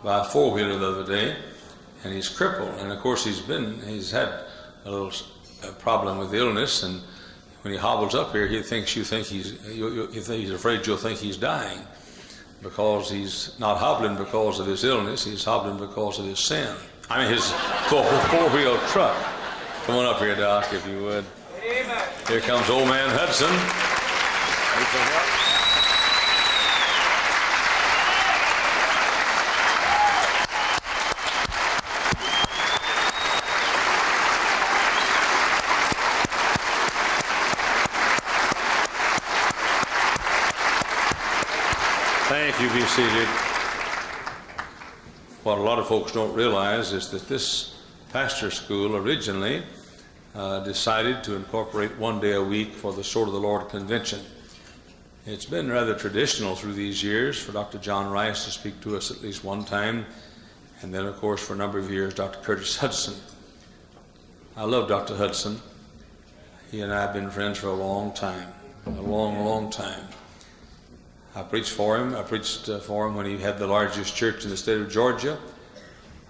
By a four-wheeler the other day, and he's crippled. And of course he's had a little problem with illness, and when he hobbles up here, he's afraid you'll think he's dying, because he's not hobbling because of his illness, he's hobbling because of his sin. I mean, his four-wheel truck. Come on up here, Doc, if you would. Amen. Here comes old man Hudson. Thank you. Be seated. What a lot of folks don't realize is that this pastor school originally decided to incorporate one day a week for the Sword of the Lord convention. It's been rather traditional through these years for Dr. John Rice to speak to us at least one time, and then, of course, for a number of years, Dr. Curtis Hudson. I love Dr. Hudson. He and I have been friends for a long time, a long, long time. I preached for him. I preached for him when he had the largest church in the state of Georgia.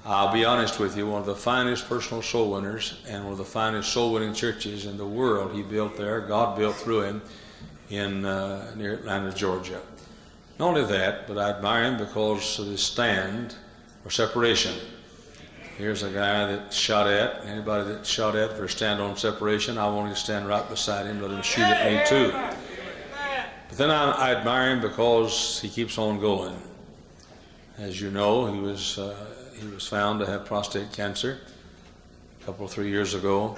I'll be honest with you, one of the finest personal soul winners and one of the finest soul winning churches in the world he built there. God built through him in near Atlanta, Georgia. Not only that, but I admire him because of his stand for separation. Here's a guy that shot at. Anybody that shot at for a stand on separation, I want to stand right beside him, let him shoot at me too. But then I admire him because he keeps on going. As you know, he was found to have prostate cancer a couple, 3 years ago,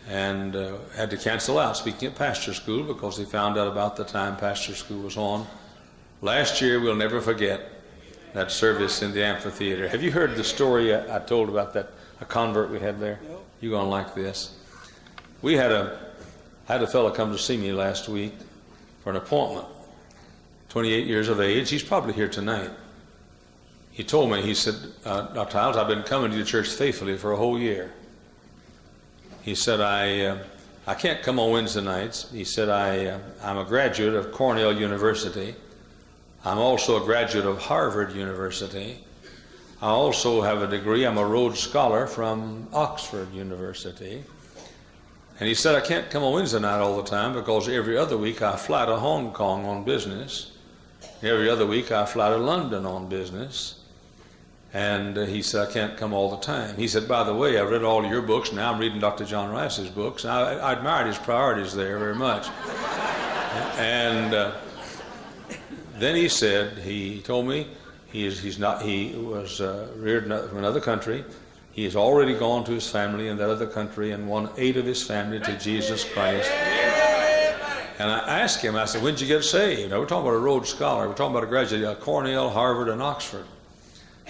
and had to cancel out speaking at pastor school because he found out about the time pastor school was on. Last year, we'll never forget that service in the amphitheater. Have you heard the story I told about a convert we had there? No. You're going to like this. I had a fellow come to see me last week for an appointment, 28 years of age. He's probably here tonight. He told me, he said, Dr. Hyles, I've been coming to your church faithfully for a whole year. He said, I can't come on Wednesday nights. He said, I'm a graduate of Cornell University. I'm also a graduate of Harvard University. I also have a degree. I'm a Rhodes Scholar from Oxford University. And he said, I can't come on Wednesday night all the time because every other week I fly to Hong Kong on business. Every other week I fly to London on business. And he said, I can't come all the time. He said, by the way, I've read all your books. Now I'm reading Dr. John Rice's books. I admired his priorities there very much. And then he said, he told me he was reared from another country. He has already gone to his family in that other country and won 8 of his family to Jesus Christ. And I asked him, I said, when did you get saved? Now, we're talking about a Rhodes Scholar. We're talking about a graduate of Cornell, Harvard, and Oxford.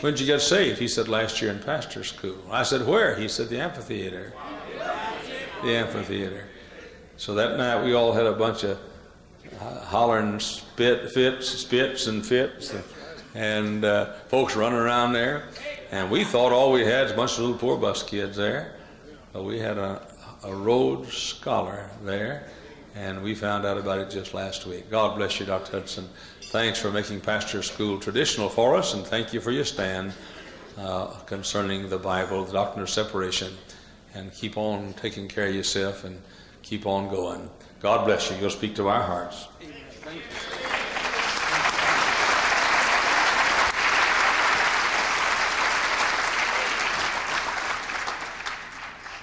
When did you get saved? He said, last year in pastor school. I said, where? He said, the amphitheater. The amphitheater. So that night we all had a bunch of hollering spits and fits, and folks running around there. And we thought all we had was a bunch of little poor bus kids there. But we had a Rhodes Scholar there, and we found out about it just last week. God bless you, Dr. Hudson. Thanks for making pastor school traditional for us, and thank you for your stand concerning the Bible, the doctrine of separation. And keep on taking care of yourself and keep on going. God bless you. You'll speak to our hearts. Thank you.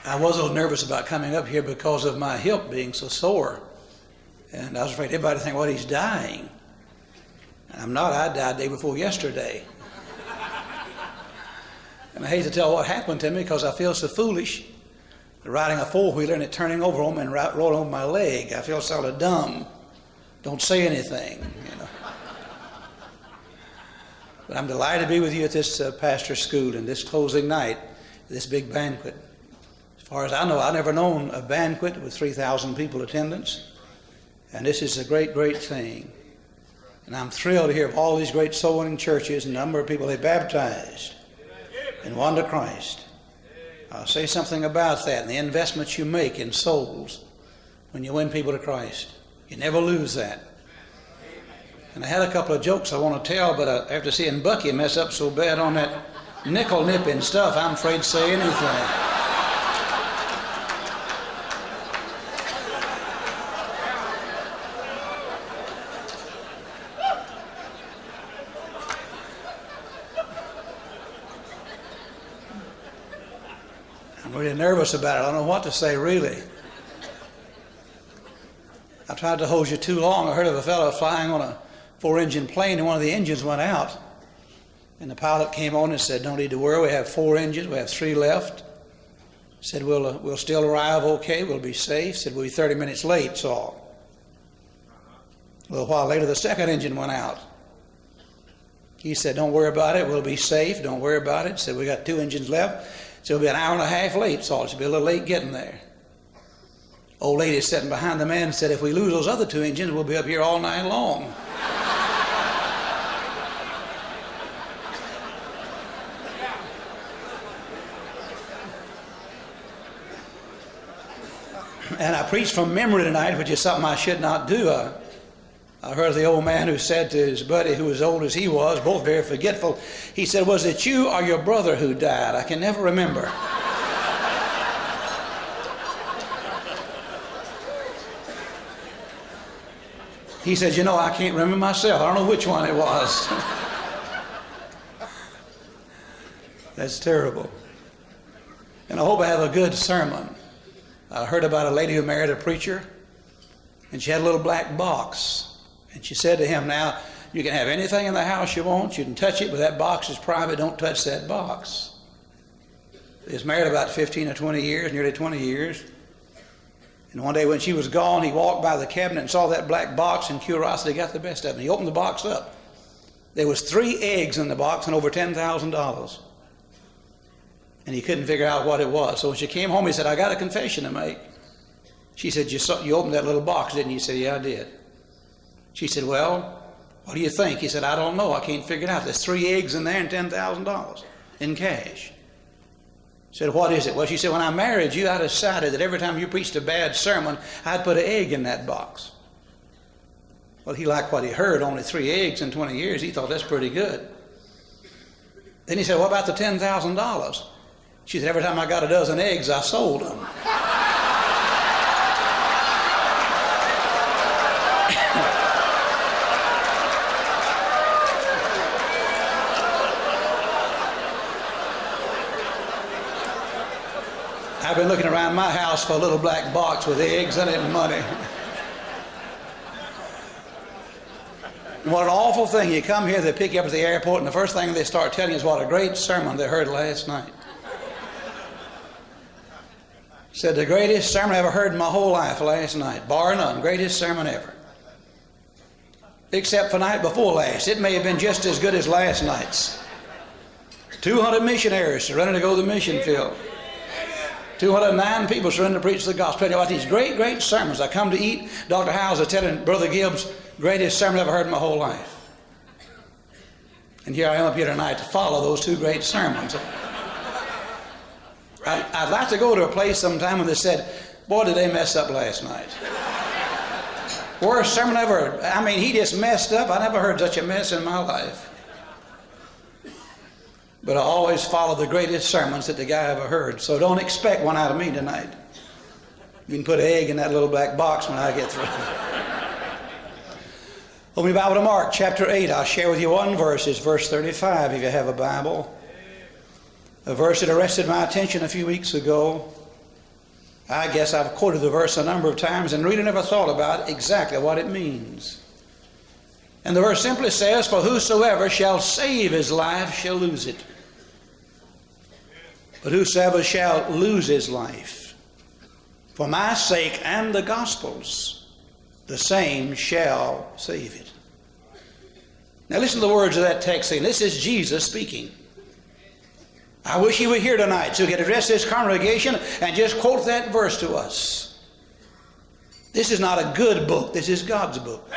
I was a little nervous about coming up here because of my hip being so sore. And I was afraid everybody would think, well, he's dying. And I'm not. I died the day before yesterday. And I hate to tell what happened to me because I feel so foolish riding a four-wheeler and it turning over on me and rolling over my leg. I feel sort of dumb. Don't say anything, you know. But I'm delighted to be with you at this pastor school and this closing night, this big banquet. As far as I know, I've never known a banquet with 3,000 people attendance. And this is a great, great thing. And I'm thrilled to hear of all these great soul-winning churches and the number of people they baptized and won to Christ. I'll say something about that and the investments you make in souls when you win people to Christ. You never lose that. And I had a couple of jokes I want to tell, but after seeing Bucky mess up so bad on that nickel nipping stuff, I'm afraid to say anything. I'm really nervous about it. I don't know what to say, really. I tried to hold you too long. I heard of a fellow flying on a 4-engine plane, and one of the engines went out. And the pilot came on and said, don't need to worry. We have 4 engines. We have 3 left. Said, we'll still arrive okay. We'll be safe. Said, we'll be 30 minutes late, so. A little while later, the 2nd engine went out. He said, don't worry about it. We'll be safe. Don't worry about it. Said, we got 2 engines left. So we'll be an hour and a half late, so it'll be a little late getting there. Old lady sitting behind the man and said, if we lose those other 2 engines, we'll be up here all night long. And I preached from memory tonight, which is something I should not do. I heard of the old man who said to his buddy, who was as old as he was, both very forgetful, he said, "Was it you or your brother who died? I can never remember." He said, "You know, I can't remember myself. I don't know which one it was." That's terrible. And I hope I have a good sermon. I heard about a lady who married a preacher, and she had a little black box. And she said to him, "Now, you can have anything in the house you want. You can touch it, but that box is private. Don't touch that box." He was married about 15 or 20 years, nearly 20 years. And one day when she was gone, he walked by the cabinet and saw that black box, and curiosity got the best of him. He opened the box up. There was 3 eggs in the box and over $10,000. And he couldn't figure out what it was. So when she came home, he said, "I got a confession to make." She said, you opened that little box, didn't you?" He said, "Yeah, I did." She said, "Well, what do you think?" He said, "I don't know. I can't figure it out. There's 3 eggs in there and $10,000 in cash." She said, "What is it?" "Well," she said, "when I married you, I decided that every time you preached a bad sermon, I'd put an egg in that box." Well, he liked what he heard, only 3 eggs in 20 years. He thought that's pretty good. Then he said, "What about the $10,000? She said, "Every time I got a dozen eggs, I sold them." I've been looking around my house for a little black box with eggs in it and money. And what an awful thing. You come here, they pick you up at the airport, and the first thing they start telling you is what a great sermon they heard last night. Said, "The greatest sermon I ever heard in my whole life last night, bar none, greatest sermon ever. Except for night before last. It may have been just as good as last night's. 200 missionaries surrendered to go to the mission field. 209 people surrendered to preach the gospel." Tell you about these great, great sermons. I come to eat. Dr. Hyles is telling Brother Gibbs, greatest sermon I've ever heard in my whole life. And here I am up here tonight to follow those 2 great sermons. I'd like to go to a place sometime when they said, "Boy, did they mess up last night. Worst sermon ever. I mean, he just messed up. I never heard such a mess in my life." But I always follow the greatest sermons that the guy ever heard. So don't expect one out of me tonight. You can put an egg in that little black box when I get through. Open your Bible to Mark chapter 8. I'll share with you one verse. It's verse 35 if you have a Bible. A verse that arrested my attention a few weeks ago. I guess I've quoted the verse a number of times and really never thought about exactly what it means. And the verse simply says, "For whosoever shall save his life shall lose it. But whosoever shall lose his life for my sake and the gospel's, the same shall save it." Now listen to the words of that text. This is Jesus speaking. I wish he were here tonight so he could address this congregation and just quote that verse to us. This is not a good book. This is God's book.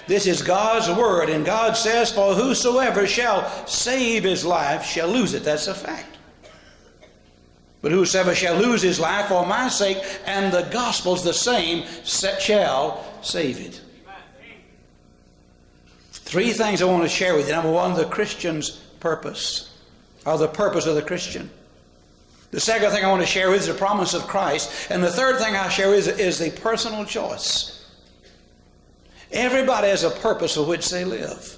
This is God's word, and God says, "For whosoever shall save his life shall lose it." That's a fact. "But whosoever shall lose his life for my sake and the gospel's, the same shall save it." 3 things I want to share with you. Number 1, the Christian's purpose, or the purpose of the Christian. The second thing I want to share with you is the promise of Christ. And the third thing I share with you is the personal choice. Everybody has a purpose for which they live.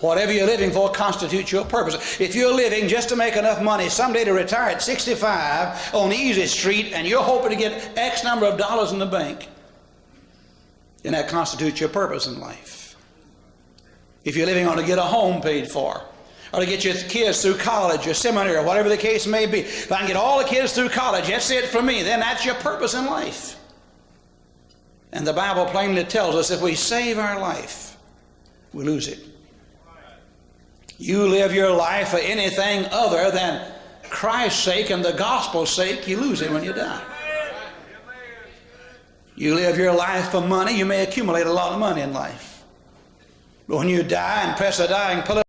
Whatever you're living for constitutes your purpose. If you're living just to make enough money someday to retire at 65 on Easy Street and you're hoping to get X number of dollars in the bank, then that constitutes your purpose in life. If you're living on to get a home paid for, or to get your kids through college or seminary or whatever the case may be, if I can get all the kids through college, that's it for me, then that's your purpose in life. And the Bible plainly tells us if we save our life, we lose it. You live your life for anything other than Christ's sake and the gospel's sake, you lose it when you die. You live your life for money, you may accumulate a lot of money in life. But when you die and press a dying pillow